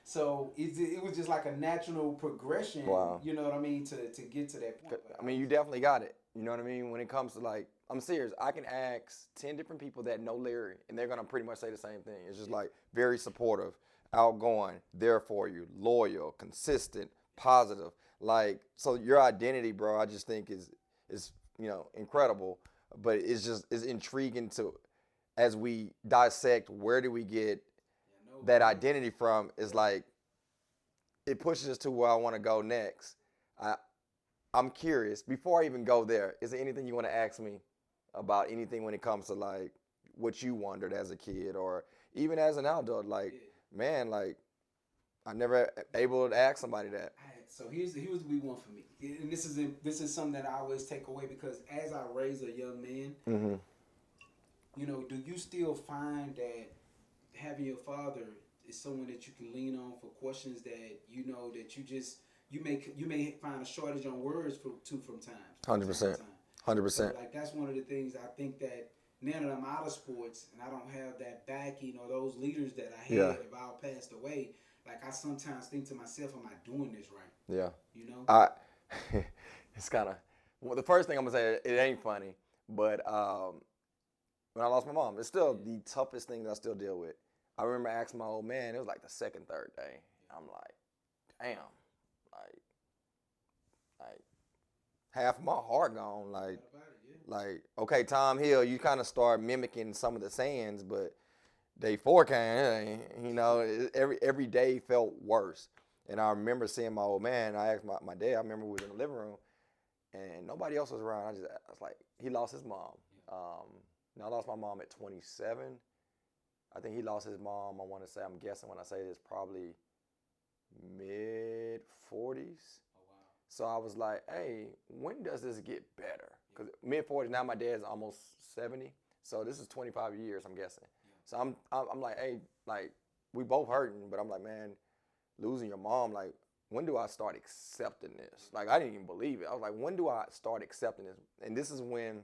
So it was just like a natural progression, Wow. you know what I mean, to get to that point. But I mean, you definitely got it. You know what I mean? When it comes to like, I'm serious. I can ask 10 different people that know Larry, and they're going to pretty much say the same thing. It's just like very supportive, outgoing, there for you, loyal, consistent, positive. Like, so your identity, bro, I just think is incredible. But it's intriguing to, as we dissect, where do we get that identity from? Is like, it pushes us to where I want to go next. I, I'm curious. Before I even go there, is there anything you want to ask me about anything when it comes to like what you wondered as a kid or even as an adult? Like, man, like I never able to ask somebody that. Alright, so here's the big one for me, and this is something that I always take away because as I raise a young man, Mm-hmm. do you still find that having your father is someone that you can lean on for questions that that you may find a shortage on words from time to 100%. time. So 100%. like that's one of the things I think that now that I'm out of sports and I don't have that backing or those leaders that I had Yeah. if I all passed away, like I sometimes think to myself, am I doing this right? Yeah. You know? I. It's kind of well, the first thing I'm gonna say. It ain't funny, but when I lost my mom, it's still the toughest thing that I still deal with. I remember asking my old man. It was like the second, third day. I'm like, damn, like half of my heart gone. Like okay, Tom Hill, you kind of start mimicking some of the sayings, but day four came. Every day felt worse. And I remember seeing my old man. I asked my dad. I remember we was in the living room, and nobody else was around. I was like, he lost his mom. I lost my mom at 27. I think he lost his mom. I want to say, I'm guessing when I say this, probably mid 40s. Oh wow. So I was like, hey, when does this get better? Because mid 40s, now my dad's almost 70. So this is 25 years, I'm guessing. So I'm like, hey, like, we both hurting, but I'm like, man, losing your mom, like, when do I start accepting this? Like, I didn't even believe it. I was like, when do I start accepting this? And this is when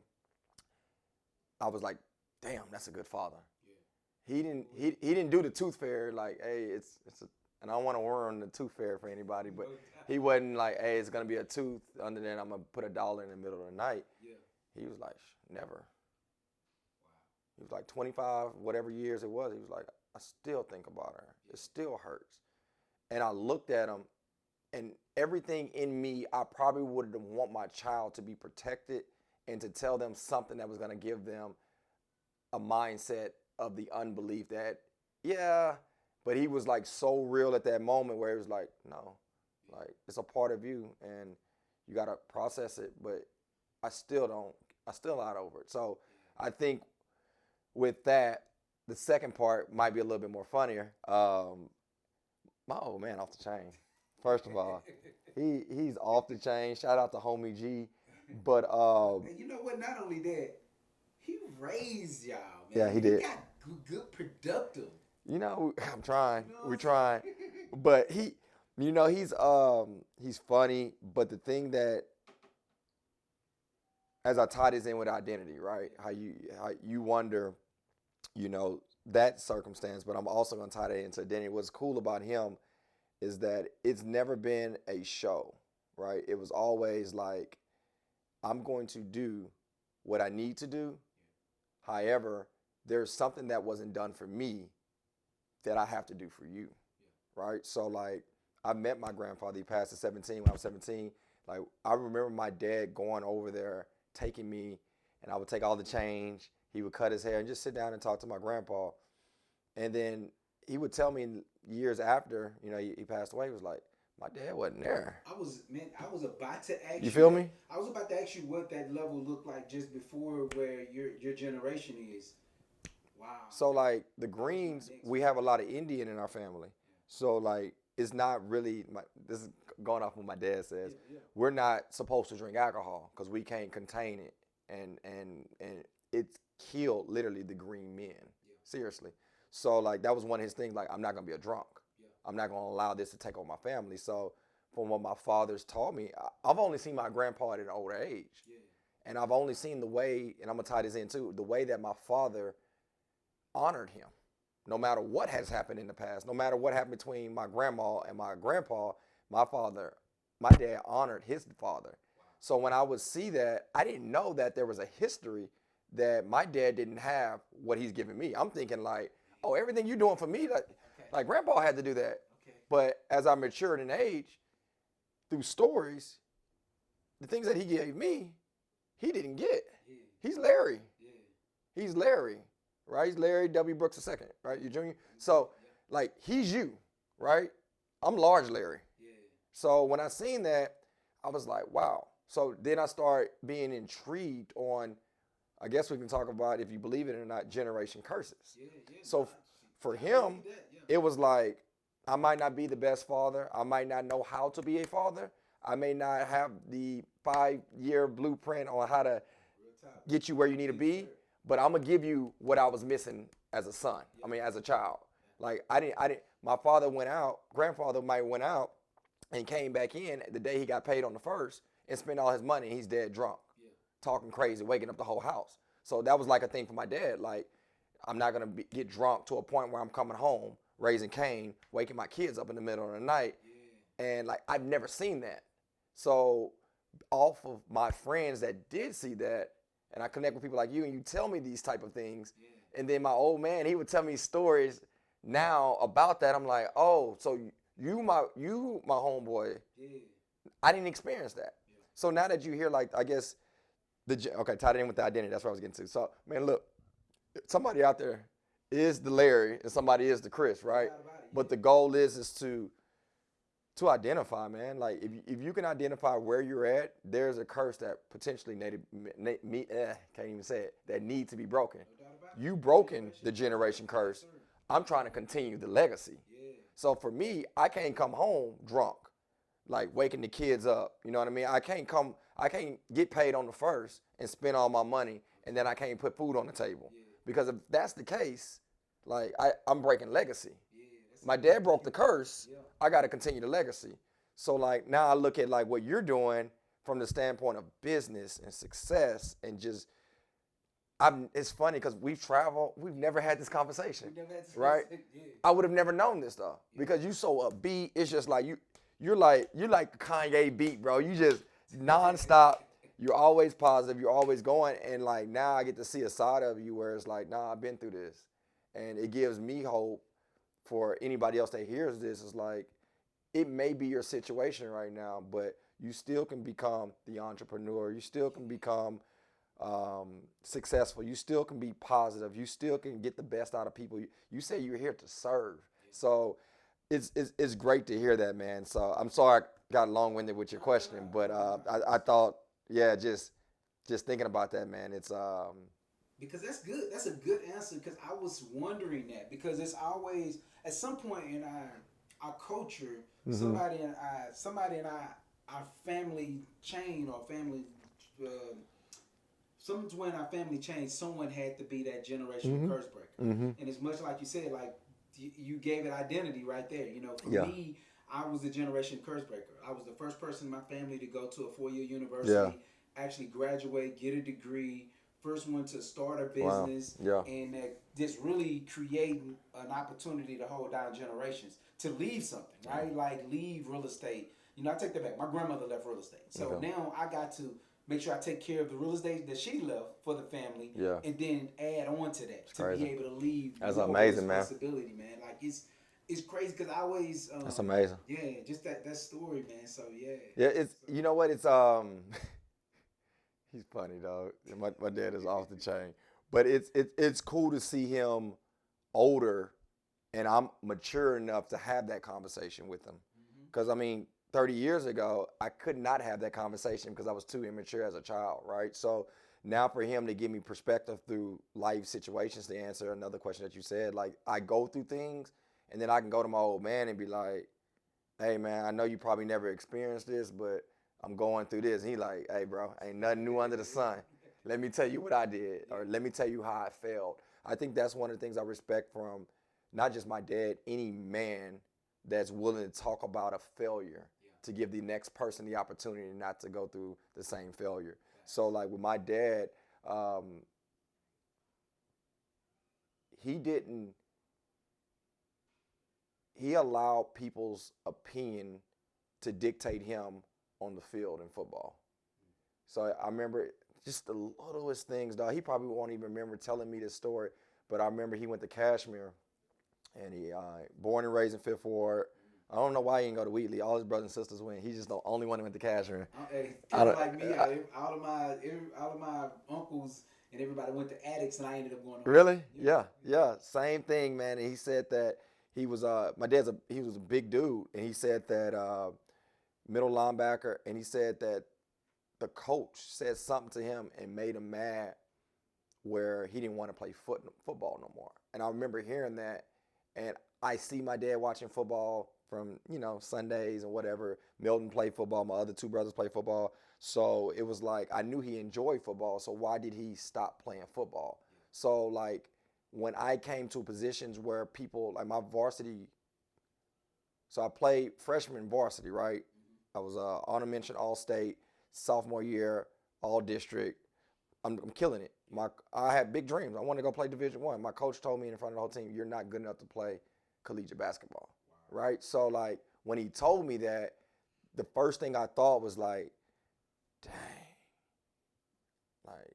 I was like, damn, that's a good father. He didn't do the tooth fairy like, hey, and I don't want to ruin the tooth fairy for anybody, but he wasn't like, hey, it's gonna be a tooth. Under there, I'm gonna put $1 in the middle of the night. Yeah. He was like, never. Wow. He was like 25, whatever years it was. He was like, I still think about her. It still hurts. And I looked at him, and everything in me, I probably would want my child to be protected and to tell them something that was gonna give them a mindset of the unbelief that, yeah, but he was like so real at that moment where it was like, no, like it's a part of you and you got to process it. But I still not over it. So I think with that, the second part might be a little bit more funnier. My old man off the chain. First of all, he's off the chain. Shout out to homie G. But And you know what? Not only that, he raised y'all, man. Yeah, he did. He got good productive. I'm trying. We're trying. But he's funny. But the thing that, as I tie this in with identity, right? How you wonder, that circumstance. But I'm also gonna tie that into identity. What's cool about him is that it's never been a show, right? It was always like, I'm going to do what I need to do. However, there's something that wasn't done for me that I have to do for you, right? So like, I met my grandfather. He passed at 17 when I was 17. Like, I remember my dad going over there, taking me, and I would take all the change. He would cut his hair and just sit down and talk to my grandpa. And then he would tell me years after, he passed away, he was like, my dad wasn't there. I was about to ask you. You feel me? I was about to ask you what that level looked like just before where your generation is. Wow. So like the Greens, we have a lot of Indian in our family. So like it's not really, this is going off what my dad says. We're not supposed to drink alcohol because we can't contain it, and it's killed literally the green men. Seriously. So like that was one of his things. Like, I'm not gonna be a drunk. I'm not gonna allow this to take over my family. So from what my father's taught me, I've only seen my grandpa at an older age, and I've only seen the way, and I'm gonna tie this in too, the way that my father honored him. no matter what has happened in the past, no matter what happened between my grandma and my grandpa, my dad honored his father. So when I would see that, I didn't know that there was a history that my dad didn't have what he's giving me. I'm thinking like, oh, everything you're doing for me, like grandpa had to do that. Okay. But as I matured in age, through stories, the things that he gave me, he didn't get. Yeah. He's Larry. Yeah. He's Larry, right? He's Larry W. Brooks II, right? You junior. So like he's you, right? I'm large Larry. Yeah. So when I seen that, I was like, wow. So then I start being intrigued on, I guess we can talk about, if you believe it or not, generation curses. Yeah. Yeah. So for him, it was like, I might not be the best father. I might not know how to be a father. I may not have the 5-year blueprint on how to get you where you need to be, but I'm gonna give you what I was missing as a son. I mean, as a child. Like I didn't. My father went out. Grandfather might went out and came back in the day he got paid on the first and spent all his money. And he's dead drunk, talking crazy, waking up the whole house. So that was like a thing for my dad. Like I'm not gonna get drunk to a point where I'm coming home raising Cain, waking my kids up in the middle of the night, and like I've never seen that. So off of my friends that did see that, and I connect with people like you, and you tell me these type of things, and then my old man, he would tell me stories now about that. I'm like, oh, so you my homeboy, I didn't experience that. So now that you hear, like, I guess tied it in with the identity. That's what I was getting to. So man, look, somebody out there is the Larry and somebody is the Chris, right? But the goal is to identify, man. Like if you can identify where you're at, there's a curse that potentially can't even say it, that needs to be broken. You broken the generation curse. I'm trying to continue the legacy. So for me, I can't come home drunk, like waking the kids up. You know what I mean? I can't get paid on the first and spend all my money, and then I can't put food on the table. Because if that's the case, like I'm breaking legacy. My dad broke the curse. I got to continue the legacy. So like now I look at like what you're doing from the standpoint of business and success, and just it's funny because we've traveled, we've never had this conversation, right? I would have never known this though, because you so upbeat. It's just like you're like Kanye beat, bro. You just nonstop. You're always positive. You're always going, and like now I get to see a side of you where it's like, nah, I've been through this, and it gives me hope for anybody else that hears this. Is like, it may be your situation right now, but you still can become the entrepreneur. You still can become successful. You still can be positive. You still can get the best out of people. You say you're here to serve. So it's great to hear that, man. So I'm sorry I got long-winded with your question, but I thought, just thinking about that, man. It's because that's good. That's a good answer, because I was wondering that, because it's always at some point in our culture, somebody in our family chain or family. Somewhere in our family chain, someone had to be that generational curse breaker. And it's much like you said, like you gave it identity right there. You know, for me, I was the generation curse breaker. I was the first person in my family to go to a 4-year university, actually graduate, get a degree, first one to start a business, and just really create an opportunity to hold down generations, to leave something, right? Like leave real estate. You know, I take that back. My grandmother left real estate. So now I got to make sure I take care of the real estate that she left for the family, and then add on to that to be able to leave. That's amazing, man. Responsibility, man. Like it's crazy, because I always that's amazing. Yeah, just that story, man. So yeah. It's you know what, it's he's funny, dog. My dad is off the chain, but it's cool to see him older, and I'm mature enough to have that conversation with him. Because I mean, 30 years ago, I could not have that conversation because I was too immature as a child, right? So now for him to give me perspective through life situations, to answer another question that you said, like I go through things, and then I can go to my old man and be like, hey man, I know you probably never experienced this, but I'm going through this. And he like, hey bro, ain't nothing new under the sun. Let me tell you what I did, or let me tell you how I felt. I think that's one of the things I respect from not just my dad, any man that's willing to talk about a failure, to give the next person the opportunity not to go through the same failure. So like with my dad, he didn't he allowed people's opinion to dictate him on the field in football. So I remember just the littlest things, dog. He probably won't even remember telling me this story, but I remember he went to Kashmir, and he born and raised in Fifth Ward. I don't know why he didn't go to Wheatley. All his brothers and sisters went. He's just the only one who went to Kashmir. Hey, like me, all of my uncles and everybody went to Addicts, and I ended up going. Really? Yeah. Same thing, man. And he said that he was my dad's he was a big dude, and he said that middle linebacker, and he said that the coach said something to him and made him mad, where he didn't want to play football no more. And I remember hearing that, and I see my dad watching football from, Sundays and whatever. Milton played football. My other two brothers play football. So it was like, I knew he enjoyed football. So why did he stop playing football? So like when I came to positions where people, like my varsity, so I played freshman varsity, right? I was honor mention all-state, sophomore year, all district. I'm killing it. I had big dreams. I wanted to go play Division I. My coach told me in front of the whole team, you're not good enough to play collegiate basketball. Right? So like when he told me that, the first thing I thought was like, dang. Like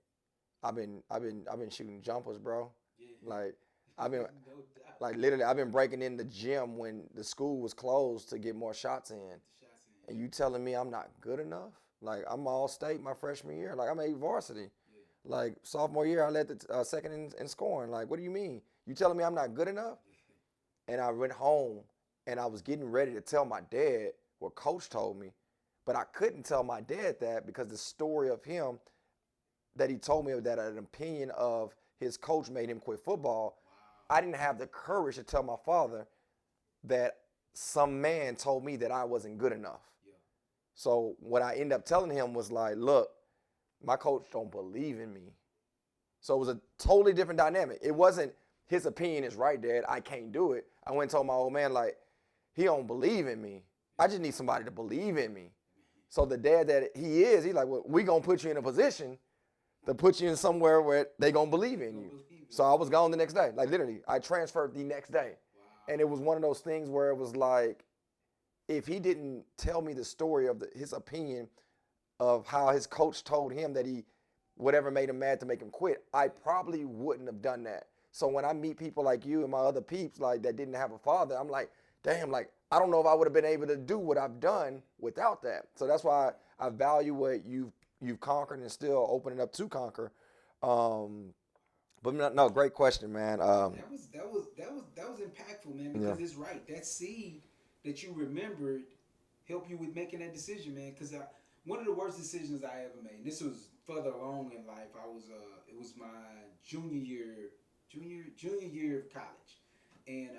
I've been shooting jumpers, bro. Yeah. Like I've been like literally I've been breaking in the gym when the school was closed to get more shots in. And you telling me I'm not good enough? Like I'm all state my freshman year. Like I made varsity. Yeah. Like sophomore year I led the second in scoring. Like what do you mean? You telling me I'm not good enough? And I went home. And I was getting ready to tell my dad what coach told me, but I couldn't tell my dad that because the story of him that he told me that an opinion of his coach made him quit football. Wow. I didn't have the courage to tell my father that some man told me that I wasn't good enough. Yeah. So what I ended up telling him was like, look, my coach don't believe in me. So it was a totally different dynamic. It wasn't his opinion is right, Dad, I can't do it. I went and told my old man, like, he don't believe in me. I just need somebody to believe in me. So the dad that he is, he's like, well, we going to put you in a position to put you in somewhere where they going to believe in you. So I was gone the next day. Like literally, I transferred the next day. Wow. And it was one of those things where it was like, if he didn't tell me the story of his opinion of how his coach told him that whatever made him mad to make him quit, I probably wouldn't have done that. So when I meet people like you and my other peeps like that didn't have a father, I'm like, damn, like, I don't know if I would have been able to do what I've done without that. So that's why I value what you've conquered and still opening up to conquer. But no, great question, man. That was impactful, man, because it's right. That seed that you remembered helped you with making that decision, man. Because one of the worst decisions I ever made. And this was further along in life. It was my junior year of college, and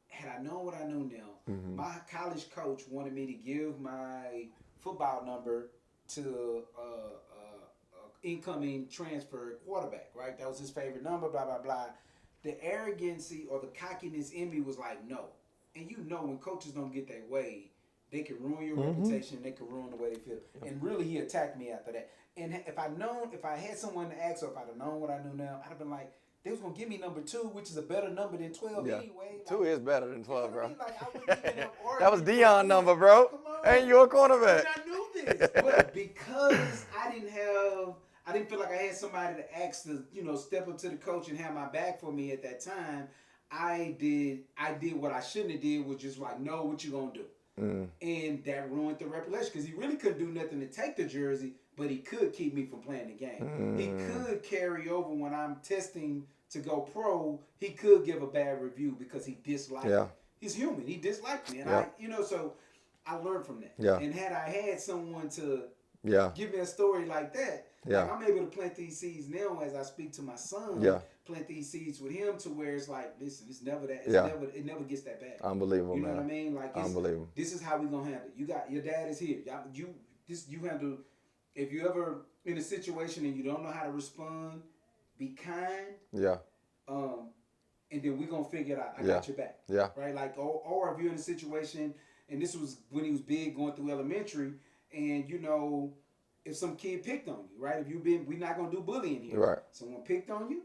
had I known what I know now, my college coach wanted me to give my football number to incoming transfer quarterback, right? That was his favorite number, blah, blah, blah. The arrogancy or the cockiness in me was like, no. And when coaches don't get their way, they can ruin your reputation, they can ruin the way they feel. Yep. And really, he attacked me after that. And if I had someone to ask, or if I'd have known what I know now, I'd have been like, they was going to give me number 2, which is a better number than 12 anyway. Like, 2 is better than 12, bro. Like, I wouldn't even have that was Dion's number, bro. Come on. Ain't you a cornerback? And I knew this. But because I didn't feel like I had somebody to ask to, step up to the coach and have my back for me at that time, I did what I shouldn't have did, was just like, no, what you going to do? And that ruined the reputation because he really couldn't do nothing to take the jersey, but he could keep me from playing the game. He could carry over when I'm testing to go pro. He could give a bad review because he disliked me. He's human. He disliked me. And so I learned from that. Yeah. And had I had someone to give me a story like that, like I'm able to plant these seeds now as I speak to my son. Plant these seeds with him to where it's like, listen, it's never that. It never gets that bad. Unbelievable, you know man. what I mean? Like, unbelievable. This is how we gonna handle it. You got your dad is here. You handle. If you ever in a situation and you don't know how to respond, be kind. Yeah. And then we're gonna figure it out. I got your back. Yeah. Right. Like, or if you're in a situation, and this was when he was big going through elementary, and if some kid picked on you, right? We're not gonna do bullying here. Right. Someone picked on you.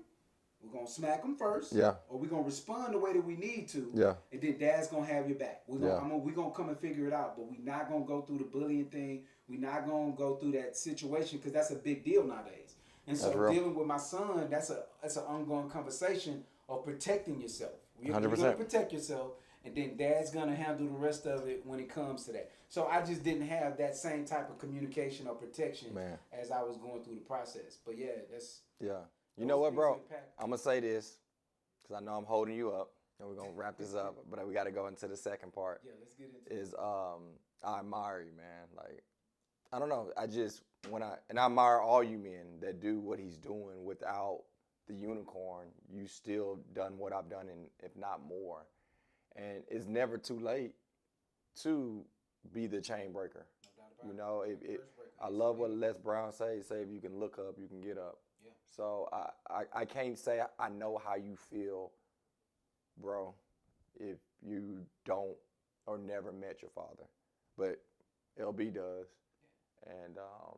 We're gonna smack them first, Yeah. or we're gonna respond the way that we need to, Yeah. and then Dad's gonna have your back. Yeah. We're gonna come and figure it out, but we're not gonna go through the bullying thing. We're not gonna go through that situation because that's a big deal nowadays. And so dealing with my son, that's an ongoing conversation of protecting yourself. You're 100%. gonna protect yourself, and then Dad's gonna handle the rest of it when it comes to that. So I just didn't have that same type of communication or protection as I was going through the process. But yeah, that's You know what, bro? I'm gonna say this because I know I'm holding you up, and we're gonna wrap this up. But we got to go into the second part. Yeah, let's get into it. I admire you, man. Like, I don't know. I admire all you men that do what he's doing without the unicorn. You still done what I've done, and if not more. And it's never too late to be the chain breaker. You know, I love what Les Brown say. Say if you can look up, you can get up. Yeah. So I can't say I know how you feel, bro, if you don't or never met your father. But LB does. And I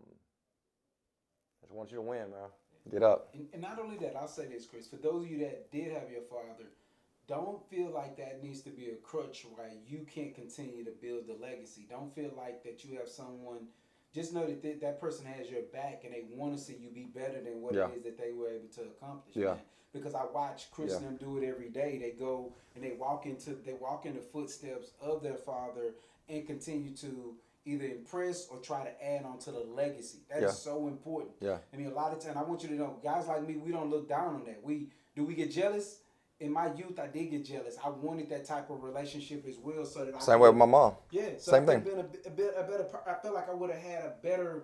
just want you to win, man. Get up. And not only that, I'll say this, Chris. For those of you that did have your father, don't feel like that needs to be a crutch, right? You can't continue to build the legacy. Don't feel like that you have someone. Just know that that person has your back and they want to see you be better than what it is that they were able to accomplish. Yeah. Man. Because I watch Chris and them do it every day. They go and they walk in the footsteps of their father and continue to either impress or try to add on to the legacy. That is so important. Yeah. I mean, a lot of times, I want you to know, guys like me, we don't look down on that. Do we get jealous? In my youth, I did get jealous. I wanted that type of relationship as well, so that same way with my mom. Yeah, so same I thing. Been a better. I felt like I would have had a better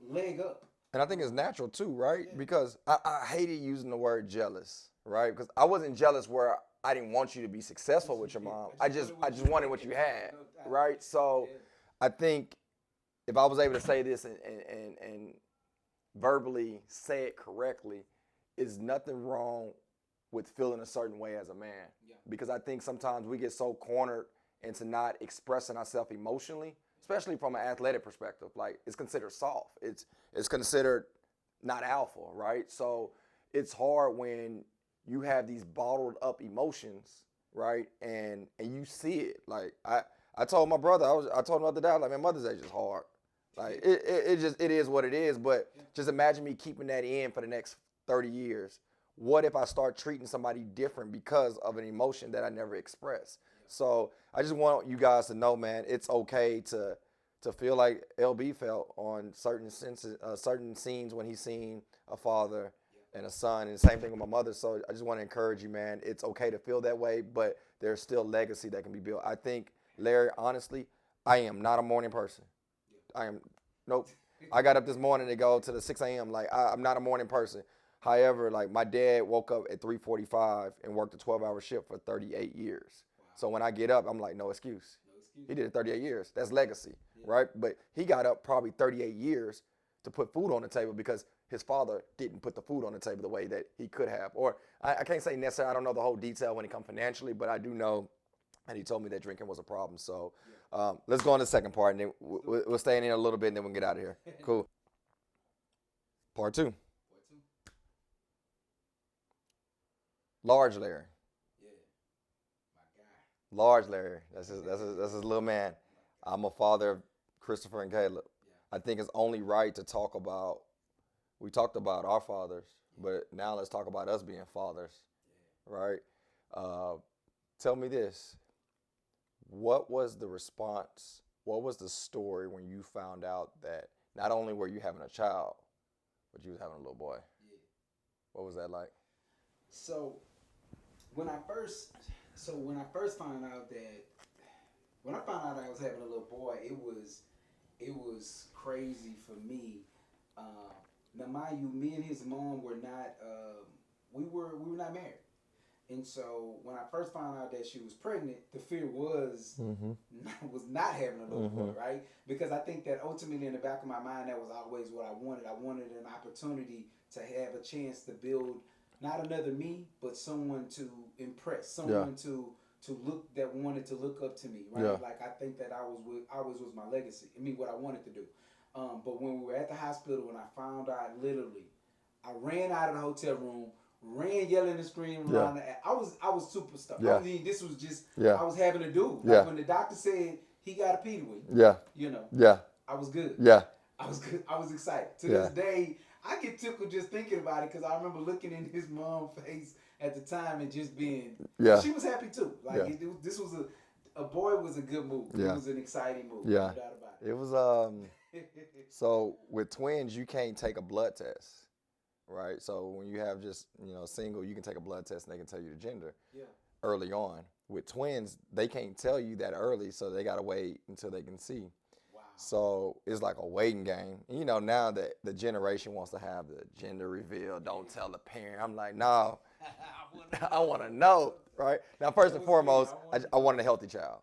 leg up. And I think it's natural too, right? Yeah. Because I hated using the word jealous, right? Because I wasn't jealous where I didn't want you to be successful with your mom. I just wanted what you had, right? So I think if I was able to say this and verbally say it correctly, is nothing wrong with feeling a certain way as a man. Yeah. Because I think sometimes we get so cornered into not expressing ourselves emotionally, especially from an athletic perspective. Like, it's considered soft. It's considered not alpha, right? So it's hard when you have these bottled up emotions, right? And you see it. Like, I told my brother, I told him the other day, like, man, Mother's Day is just hard. Like, it is what it is. But just imagine me keeping that in for the next 30 years. What if I start treating somebody different because of an emotion that I never expressed? So I just want you guys to know, man, it's okay to feel like LB felt on certain scenes when he's seen a father and a son, and the same thing with my mother. So I just want to encourage you, man. It's okay to feel that way, but there's still legacy that can be built. I think, Larry, honestly, I am not a morning person. Nope. I got up this morning to go to the 6 a.m. Like, I'm not a morning person. However, like, my dad woke up at 3:45 and worked a 12-hour shift for 38 years. Wow. So when I get up, I'm like, no excuse. He did it 38 years. That's legacy, right? But he got up probably 38 years to put food on the table because his father didn't put the food on the table the way that he could have. Or I can't say necessarily, I don't know the whole detail when it comes financially, but I do know, and he told me that drinking was a problem. So let's go on to the second part, and then we'll stay in here a little bit, and then we'll get out of here. Cool. Part two. Large Larry. Yeah, my guy. Large Larry. That's his little man. I'm a father of Christopher and Caleb. Yeah. I think it's only right to talk about, we talked about our fathers, but now let's talk about us being fathers, right? Tell me this. What was the response? What was the story when you found out that not only were you having a child, but you was having a little boy? Yeah. What was that like? So when I first found out that I was having a little boy, it was crazy for me. Now, mind you, me and his mom were not we were not married, and so when I first found out that she was pregnant, the fear was not having a little boy, right? Because I think that ultimately in the back of my mind, that was always what I wanted. I wanted an opportunity to have a chance to build not another me, but someone to impress, someone to look, that wanted to look up to me, right? Yeah. Like, I think that always was my legacy. I mean, what I wanted to do. But when we were at the hospital, when I found out, literally, I ran out of the hotel room, ran yelling and screaming around the. I was super stuck. Yeah. I mean, this was just Yeah. I was having to do. Like Yeah. when the doctor said he got a pedigree. Yeah. You know. Yeah. I was good. Yeah. I was good. I was excited. To Yeah. this day, I get tickled just thinking about it because I remember looking in his mom's face at the time and just being. Yeah. She was happy too. Like this was a boy was a good move. Yeah. It was an exciting move. Yeah. No doubt about it. It was so with twins you can't take a blood test, right? So when you have just single, you can take a blood test and they can tell you the gender early on. With twins, they can't tell you that early, so they gotta wait until they can see. Wow. So it's like a waiting game. Now that the generation wants to have the gender reveal, don't tell the parent. I'm like, no, I want to know, right? Now, first and foremost, I wanted a healthy child.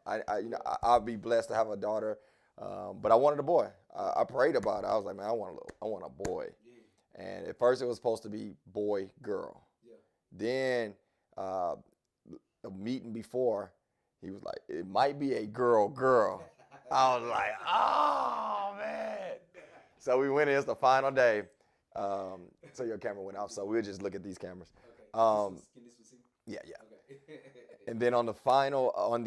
I'll be blessed to have a daughter, but I wanted a boy. I prayed about it. I was like, man, I want a boy. Yeah. And at first, it was supposed to be boy, girl. Yeah. Then the meeting before, he was like, it might be a girl. I was like, oh man. So we went in. It's the final day. So your camera went off. So we'll just look at these cameras. Okay. Can this be seen? Yeah. Okay. And then on the final, on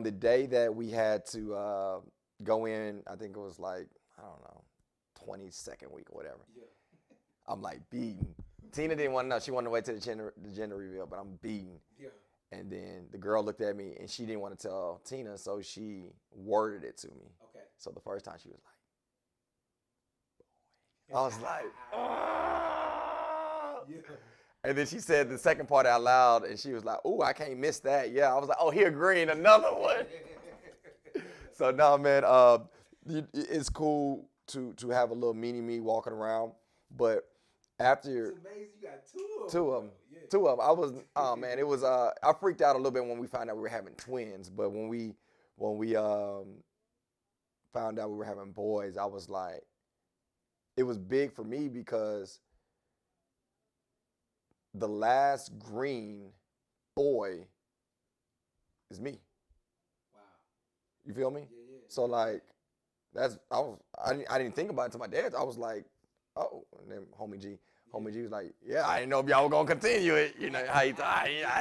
the day that we had to go in, I think it was like, I don't know, 22nd week or whatever. Yeah. I'm like beaten. Tina didn't want to know. She wanted to wait till the gender reveal, but I'm beaten. Yeah. And then the girl looked at me and she didn't want to tell Tina, so she worded it to me. Okay. So the first time she was like, I was like, oh. Yeah. And then she said the second part out loud and she was like, oh, I can't miss that. Yeah. I was like, oh, he agreeing, another one. So no, man, it's cool to have a little mini me walking around, but after it's amazing you got two of them. Yeah. Two of them. I was, oh man, it was. I freaked out a little bit when we found out we were having twins, but when we found out we were having boys, I was like, it was big for me because the last green boy is me. Wow. You feel me? Yeah. So like, I didn't think about it until my dad. I was like, oh, and then Homie G was like, yeah, I didn't know if y'all were gonna continue it. I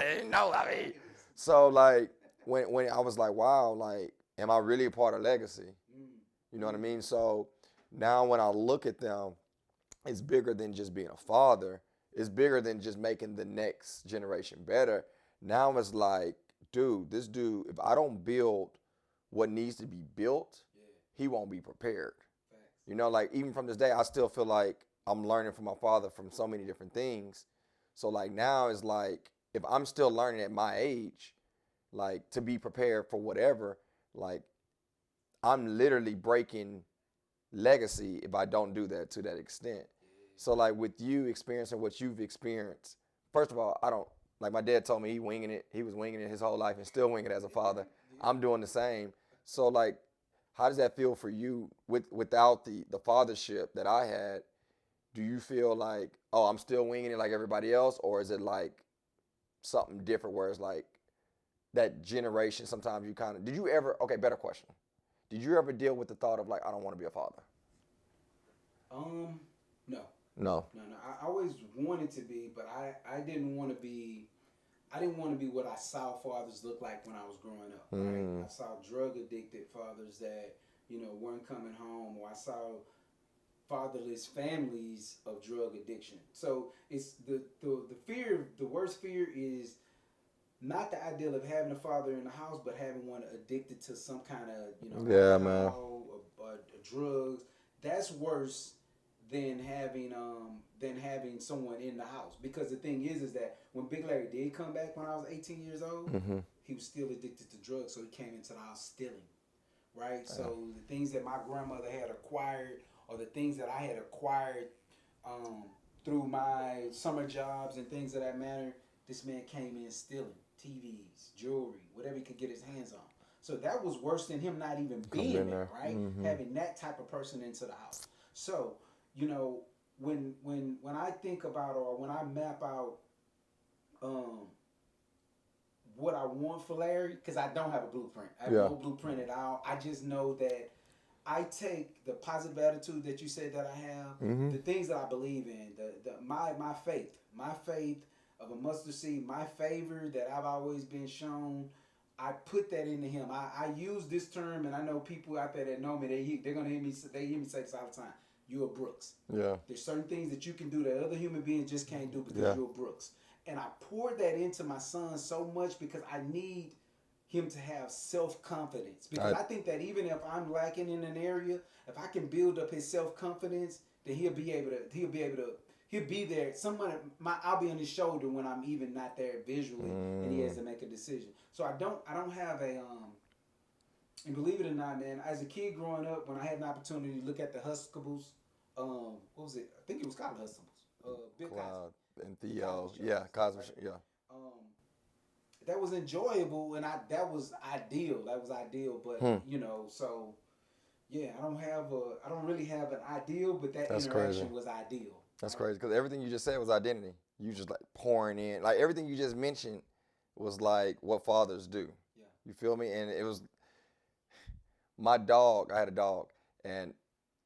didn't know. I mean, so like when I was like, wow, like, am I really a part of legacy? You know what I mean? So now when I look at them, it's bigger than just being a father. It's bigger than just making the next generation better. Now it's like, dude, this dude, if I don't build what needs to be built, he won't be prepared. Like even from this day, I still feel like I'm learning from my father from so many different things. So like now it's like, if I'm still learning at my age, like to be prepared for whatever, like I'm literally breaking legacy if I don't do that to that extent. So like with you experiencing what you've experienced, first of all, I don't, like my dad told me he was winging it his whole life and still winging it as a father. I'm doing the same. So like, how does that feel for you without the fathership that I had? Do you feel like, oh, I'm still winging it like everybody else? Or is it like something different where it's like that generation, sometimes you kind of, better question. Did you ever deal with the thought of like, I don't want to be a father? No. I always wanted to be, but I didn't want to be. I didn't want to be what I saw fathers look like when I was growing up. Right? I saw drug addicted fathers that weren't coming home, or I saw fatherless families of drug addiction. So it's the fear. The worst fear is not the ideal of having a father in the house, but having one addicted to some kind of alcohol or drugs. That's worse than having someone in the house. Because the thing is that when Big Larry did come back when I was 18 years old, he was still addicted to drugs, so he came into the house stealing. Right? So the things that my grandmother had acquired, or the things that I had acquired through my summer jobs and things of that matter, this man came in stealing TVs, jewelry, whatever he could get his hands on. So that was worse than him not even being there, right? Having that type of person into the house. So, when I think about, or when I map out what I want for Larry, because I don't have a blueprint. I have no blueprint at all. I just know that I take the positive attitude that you said that I have, the things that I believe in, my faith of a mustard seed, my favor that I've always been shown. I put that into him. I use this term, and I know people out there that know me. They're gonna hear me. They hear me say this all the time. You're a Brooks. Yeah. There's certain things that you can do that other human beings just can't do because Yeah. you're a Brooks. And I poured that into my son so much because I need him to have self-confidence. Because I think that even if I'm lacking in an area, if I can build up his self-confidence, then he'll be there. I'll be on his shoulder when I'm even not there visually, and he has to make a decision. So I don't have a and believe it or not, man, as a kid growing up, when I had an opportunity to look at the Huxtables, what was it? I think it was called Huxtables. Bill Cosby. And Theo, yeah, Cosby, right? Yeah. That was enjoyable, and that was ideal. But you know, so yeah, I don't really have an ideal, but that interaction was ideal. That's crazy because everything you just said was identity. You just like pouring in, like everything you just mentioned was like what fathers do. Yeah. You feel me? And it was my dog. I had a dog, and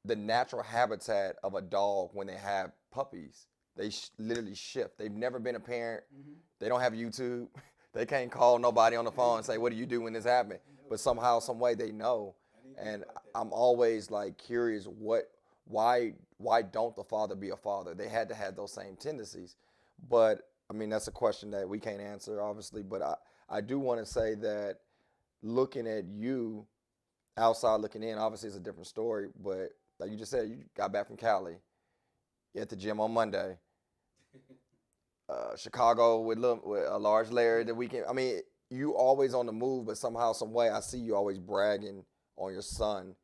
the natural habitat of a dog when they have puppies, they literally shift. They've never been a parent. They don't have YouTube. They can't call nobody on the phone and say, "What do you do when this happens?" But somehow, some way, they know. And I'm always like curious, why don't the father be a father? They had to have those same tendencies. But I mean, that's a question that we can't answer, obviously. But I do want to say that looking at you outside looking in, obviously it's a different story. But like you just said, you got back from Cali, you're at the gym on Monday. Chicago with a large Larry the weekend. I mean, you always on the move, but somehow, some way, I see you always bragging on your son.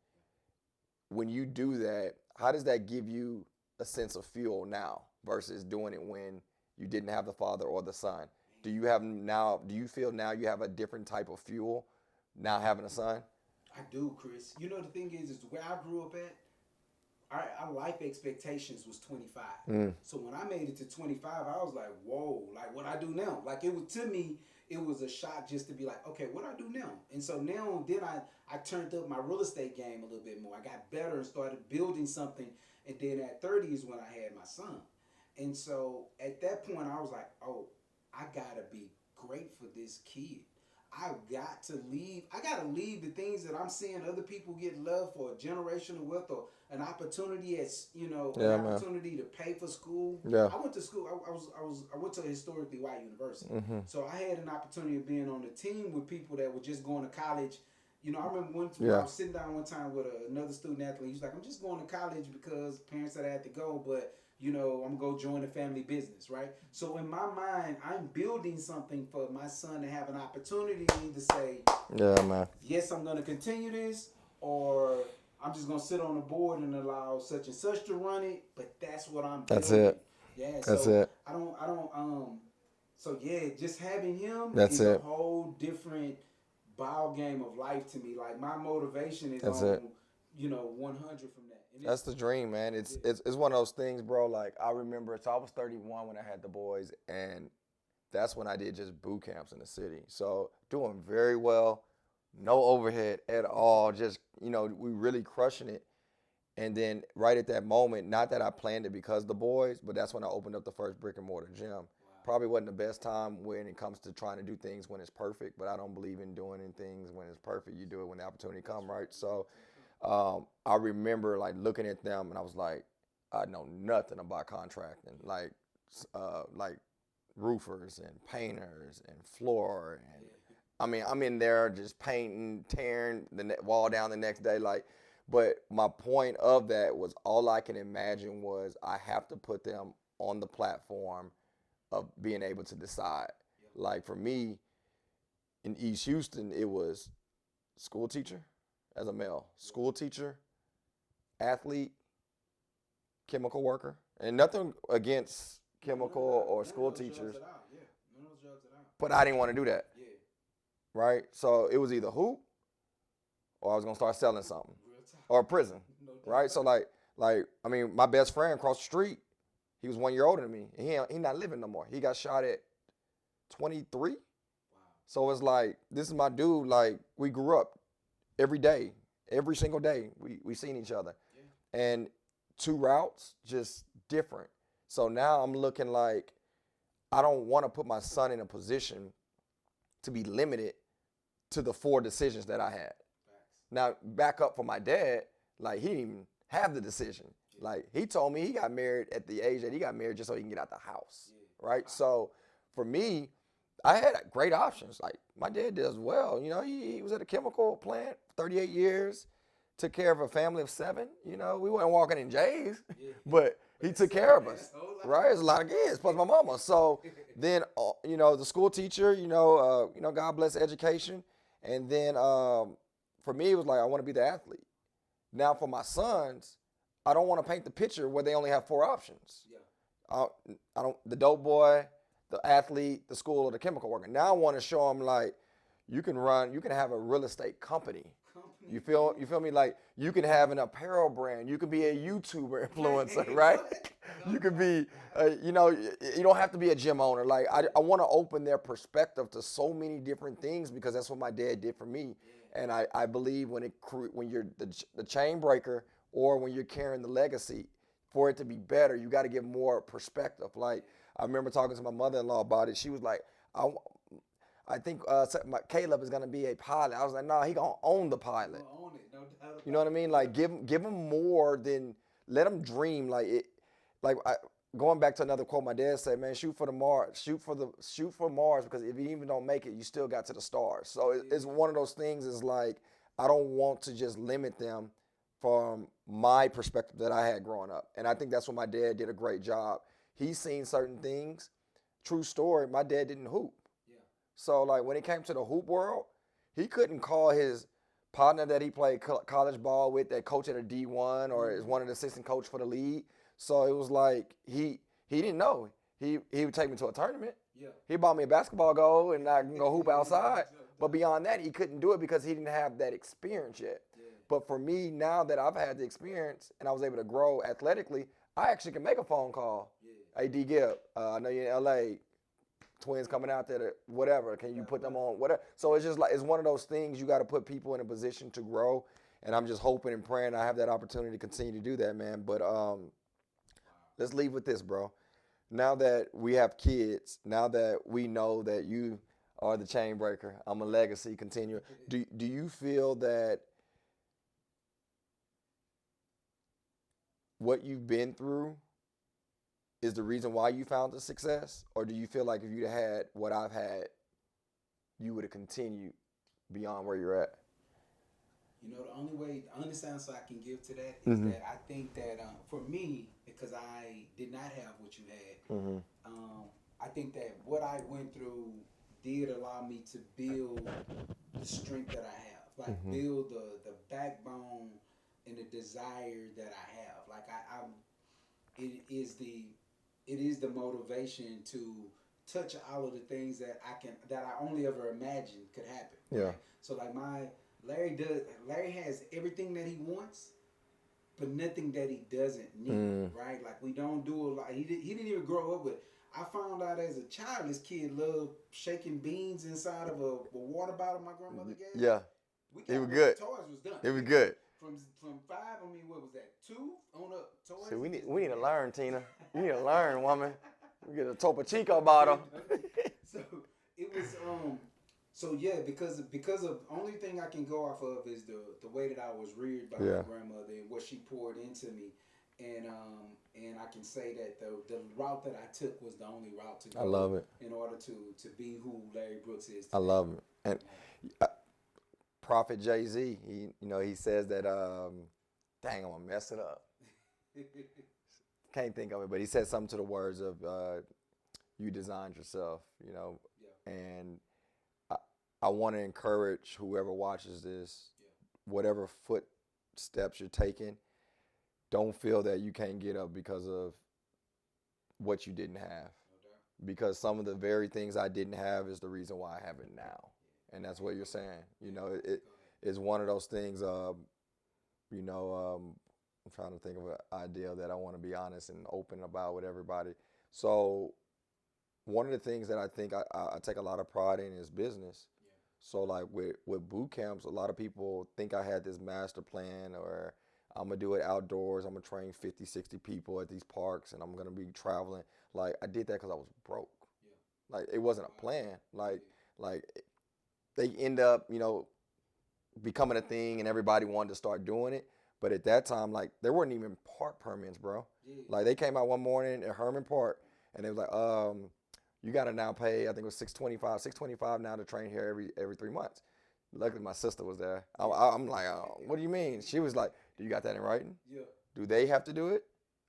When you do that, how does that give you a sense of fuel now versus doing it when you didn't have the father or the son? Do you feel now you have a different type of fuel now having a son? I do, Chris. You know, the thing is where I grew up at, our life expectations was 25. So when I made it to 25, I was like, whoa, like what I do now? Like to me, it was a shock just to be like, okay, what do I do now? And so now, then I turned up my real estate game a little bit more. I got better and started building something. And then at 30 is when I had my son. And so at that point, I was like, oh, I got to be great for this kid. I got to leave the things that I'm seeing other people get love for, generational wealth or an opportunity opportunity to pay for school. Yeah. I went to school. I went to a historically white university. So I had an opportunity of being on a team with people that were just going to college. You know, I remember I was sitting down one time with another student athlete. He's like, I'm just going to college because parents said I had to go, but you know, I'm going to go join the family business, right? So in my mind, I'm building something for my son to have an opportunity to say, yeah, man, yes, I'm going to continue this, or I'm just going to sit on the board and allow such and such to run it, but that's what I'm building. That's it. Yeah, that's it. So yeah, just having him is a whole different ball game of life to me. Like my motivation is 100 from that. That's the dream, man. It's one of those things, bro. Like I remember, so I was 31 when I had the boys, and that's when I did just boot camps in the city. So doing very well, no overhead at all. Just we really crushing it. And then right at that moment, not that I planned it because of the boys, but that's when I opened up the first brick and mortar gym. Wow. Probably wasn't the best time when it comes to trying to do things when it's perfect, but I don't believe in doing things when it's perfect. You do it when the opportunity comes, right? So. I remember like looking at them and I was like, I know nothing about contracting, like roofers and painters and floor. And I mean, I'm in there just painting, tearing the wall down the next day. But my point of that was all I can imagine was I have to put them on the platform of being able to decide. Like for me in East Houston, it was school teacher. As a male, school teacher, athlete, chemical worker, and nothing against chemical or school teachers. But I didn't want to do that. Yeah. Right? So it was either hoop or I was going to start selling something or prison. Right? So like I mean, my best friend across the street, he was 1 year older than me. And he not living no more. He got shot at 23. Wow. So it's like, this is my dude. Like we grew up every day every single day. We seen each other. Yeah. And 2 routes, just different. So now I'm looking like I don't want to put my son in a position to be limited to the 4 decisions that I had. Facts. Now, back up for my dad, like he didn't even have the decision. Yeah. Like he told me he got married at the age that he got married just so he can get out the house, Yeah. right? So for me, I had great options. Like my dad does well. You know, he was at a chemical plant 38 years, took care of a family of 7. You know, we weren't walking in J's, Yeah. but he took care of us, That's a whole lot. right? It's a lot of kids, plus my mama. So then, you know, the school teacher, God bless education. And then for me, it was like, I want to be the athlete. Now for my sons, I don't want to paint the picture where they only have 4 options. Yeah. I don't, the dope boy, the athlete, the school, or the chemical worker. Now I want to show them like, you can have a real estate company. You feel me? Like you can have an apparel brand. You can be a YouTuber influencer, right? You could be, you don't have to be a gym owner. Like I want to open their perspective to so many different things because that's what my dad did for me. And I believe when you're the chain breaker or when you're carrying the legacy, for it to be better, you got to give more perspective. Like I remember talking to my mother-in-law about it. She was like, I think Caleb is gonna be a pilot. I was like, he gonna own the pilot. Own it, no doubt. You know what I mean? Like give him more than let him dream. Going back to another quote my dad said, man, shoot for Mars because if you even don't make it, you still got to the stars. So it's one of those things. Is like I don't want to just limit them from my perspective that I had growing up, and I think that's what my dad did a great job. He's seen certain things. True story. My dad didn't hoop. So, like, when it came to the hoop world, he couldn't call his partner that he played college ball with that coach at a D1 or is one of the assistant coach for the league. So, it was like he didn't know. He would take me to a tournament. Yeah. He bought me a basketball goal and I can go hoop outside. But beyond that, he couldn't do it because he didn't have that experience yet. Yeah. But for me, now that I've had the experience and I was able to grow athletically, I actually can make a phone call. Yeah. Hey, D. Gibb, I know you're in L.A., Twins coming out there, whatever. Can you put them on? Whatever. So it's just like it's one of those things you got to put people in a position to grow, and I'm just hoping and praying I have that opportunity to continue to do that, man. But let's leave with this, bro. Now that we have kids, now that we know that you are the chain breaker, I'm a legacy continuer. Do you feel that what you've been through is the reason why you found the success? Or do you feel like if you'd had what I've had, you would have continued beyond where you're at? You know, the only answer I can give to that is that I think that for me, because I did not have what you had, I think that what I went through did allow me to build the strength that I have, like build the backbone and the desire that I have. Like it is the motivation to touch all of the things that I only ever imagined could happen. Yeah. Right? So like Larry has everything that he wants, but nothing that he doesn't need. Right? Like we don't do a lot. He didn't even grow up with. I found out as a child, this kid loved shaking beans inside of a water bottle my grandmother gave. Yeah. It was good. Toys was done. It was good. From 5, I mean, what was that? 2 on up. Toys. See, we need to learn, Tina. You need to learn, woman. We get a Topo Chico bottle. So it was so yeah, because of only thing I can go off of is the way that I was reared by my grandmother and what she poured into me. And I can say that the route that I took was the only route to go. I love it. In order to be who Larry Brooks is today. I love it. And Prophet Jay-Z, he says that, dang, I'm going to mess it up. Can't think of it, but he said something to the words of, you designed yourself, and I want to encourage whoever watches this, whatever footsteps you're taking, don't feel that you can't get up because of what you didn't have. Because some of the very things I didn't have is the reason why I have it now. And that's what you're saying. It is one of those things, I'm trying to think of an idea that I want to be honest and open about with everybody. So one of the things that I think I take a lot of pride in is business. So like with boot camps, a lot of people think I had this master plan or I'm gonna do it outdoors. I'm gonna train 50, 60 people at these parks and I'm gonna be traveling. Like I did that because I was broke. Yeah. Like it wasn't a plan. Yeah. Like they end up, becoming a thing and everybody wanted to start doing it. But at that time, like there weren't even park permits, bro. Yeah. Like they came out one morning at Herman Park and they was like, you gotta now pay, I think it was $625 now to train here every 3 months. Luckily my sister was there. I'm like, oh, what do you mean? She was like, do you got that in writing? Yeah. Do they have to do it?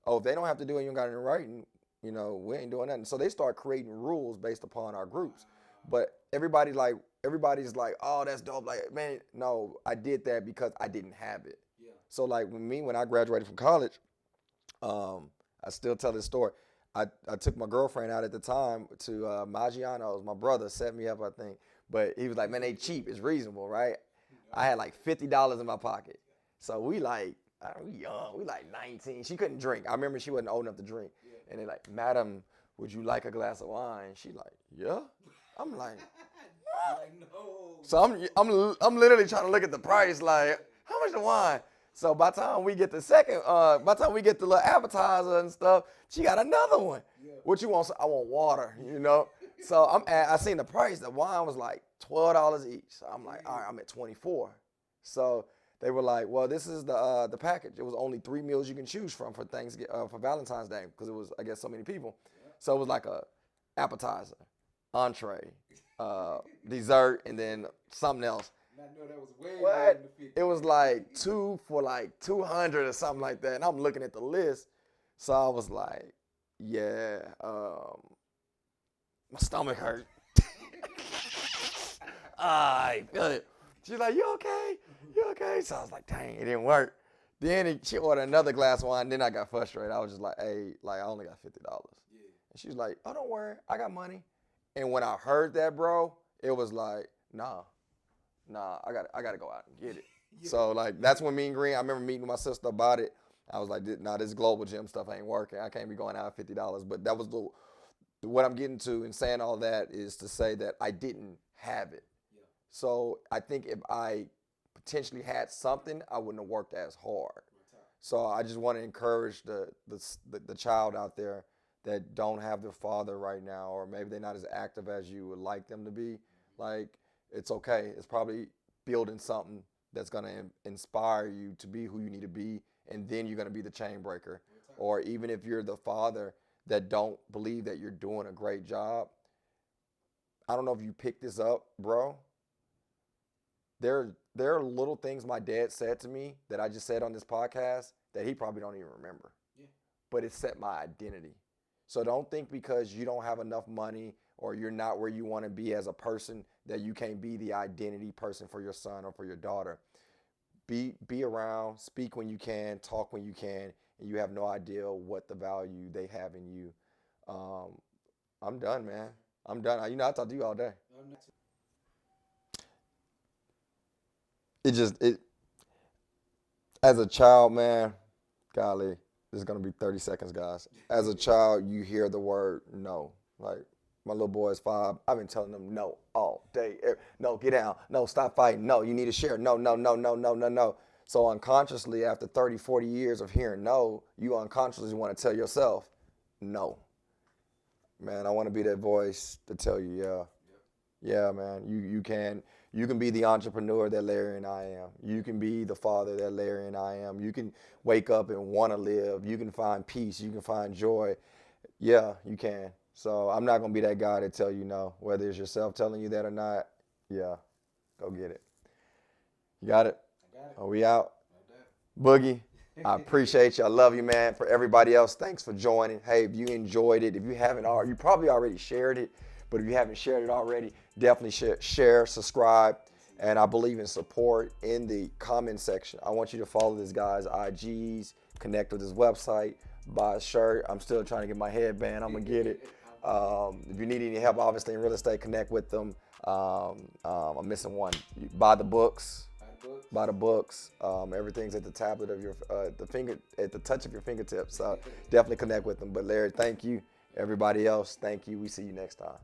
Oh, if they don't have to do it, you don't got it in writing, we ain't doing nothing. So they start creating rules based upon our groups. But everybody's like, oh, that's dope. Like, man, no, I did that because I didn't have it. Yeah. So like when I graduated from college, I still tell this story. I took my girlfriend out at the time to Maggiano's. My brother set me up, I think. But he was like, man, they cheap. It's reasonable, right? I had like $50 in my pocket. So we young. We like 19. She couldn't drink. I remember she wasn't old enough to drink. Yeah. And they're like, madam, would you like a glass of wine? She like, yeah. I'm like, no. So I'm literally trying to look at the price, like, how much the wine? So by the time we get the little appetizer and stuff, she got another one. Yeah. What you want? I want water, So I seen the price. The wine was like $12 each. So I'm like, all right, I'm at 24. So they were like, well, this is the package. It was only 3 meals you can choose from for for Valentine's Day because it was, I guess, so many people. Yeah. So it was like a appetizer, entree, dessert, and then something else. I know that was way what? More than the 50. It was like 2 for like 200 or something like that. And I'm looking at the list. So I was like, yeah, my stomach hurt. I feel it. She's like, you okay? You okay? So I was like, dang, it didn't work. Then she ordered another glass of wine. Then I got frustrated. I was just like, hey, like I only got $50. Yeah. And she was like, oh, don't worry. I got money. And when I heard that, bro, it was like, nah, I gotta go out and get it. Yeah. So like that's when me and Green, I remember meeting with my sister about it. I was like, nah, this global gym stuff ain't working. I can't be going out $50. But that was what I'm getting to and saying all that is to say that I didn't have it. Yeah. So I think if I potentially had something, I wouldn't have worked as hard. So I just want to encourage the child out there that don't have their father right now, or maybe they're not as active as you would like them to be. Like, it's okay. It's probably building something that's going to inspire you to be who you need to be, and then you're going to be the chain breaker. Or even if you're the father that don't believe that you're doing a great job, I don't know if you picked this up, bro. There are little things my dad said to me that I just said on this podcast that he probably don't even remember. Yeah. But it set my identity. So don't think because you don't have enough money or you're not where you want to be as a person that you can't be the identity person for your son or for your daughter. Be around, speak when you can, talk when you can, and you have no idea what the value they have in you. I'm done, man. I'm done. I talk to you all day. As a child, man, golly, this is going to be 30 seconds, guys. As a child, you hear the word no. Like, my little boy is 5. I've been telling them no all day. No, get down. No, stop fighting. No, you need to share. No. So unconsciously, after 30, 40 years of hearing no, you unconsciously want to tell yourself no. Man, I want to be that voice to tell you, yeah. Yeah, man, you can be the entrepreneur that Larry and I am. You can be the father that Larry and I am. You can wake up and want to live. You can find peace. You can find joy. Yeah, you can. So I'm not going to be that guy to tell you no, whether it's yourself telling you that or not. Yeah, go get it. You got it? I got it. Are we out? Boogie, I appreciate you. I love you, man. For everybody else, thanks for joining. Hey, if you enjoyed it, if you haven't already, you probably already shared it. But if you haven't shared it already, definitely share, subscribe, and I believe in support in the comment section. I want you to follow this guy's IGs, connect with his website, buy a shirt. I'm still trying to get my headband. I'm going to get it. If you need any help, obviously, in real estate, connect with them. I'm missing one. Buy the books. Buy the books. Everything's at the tablet of your, at the touch of your fingertips. So definitely connect with them. But Larry, thank you. Everybody else, thank you. We see you next time.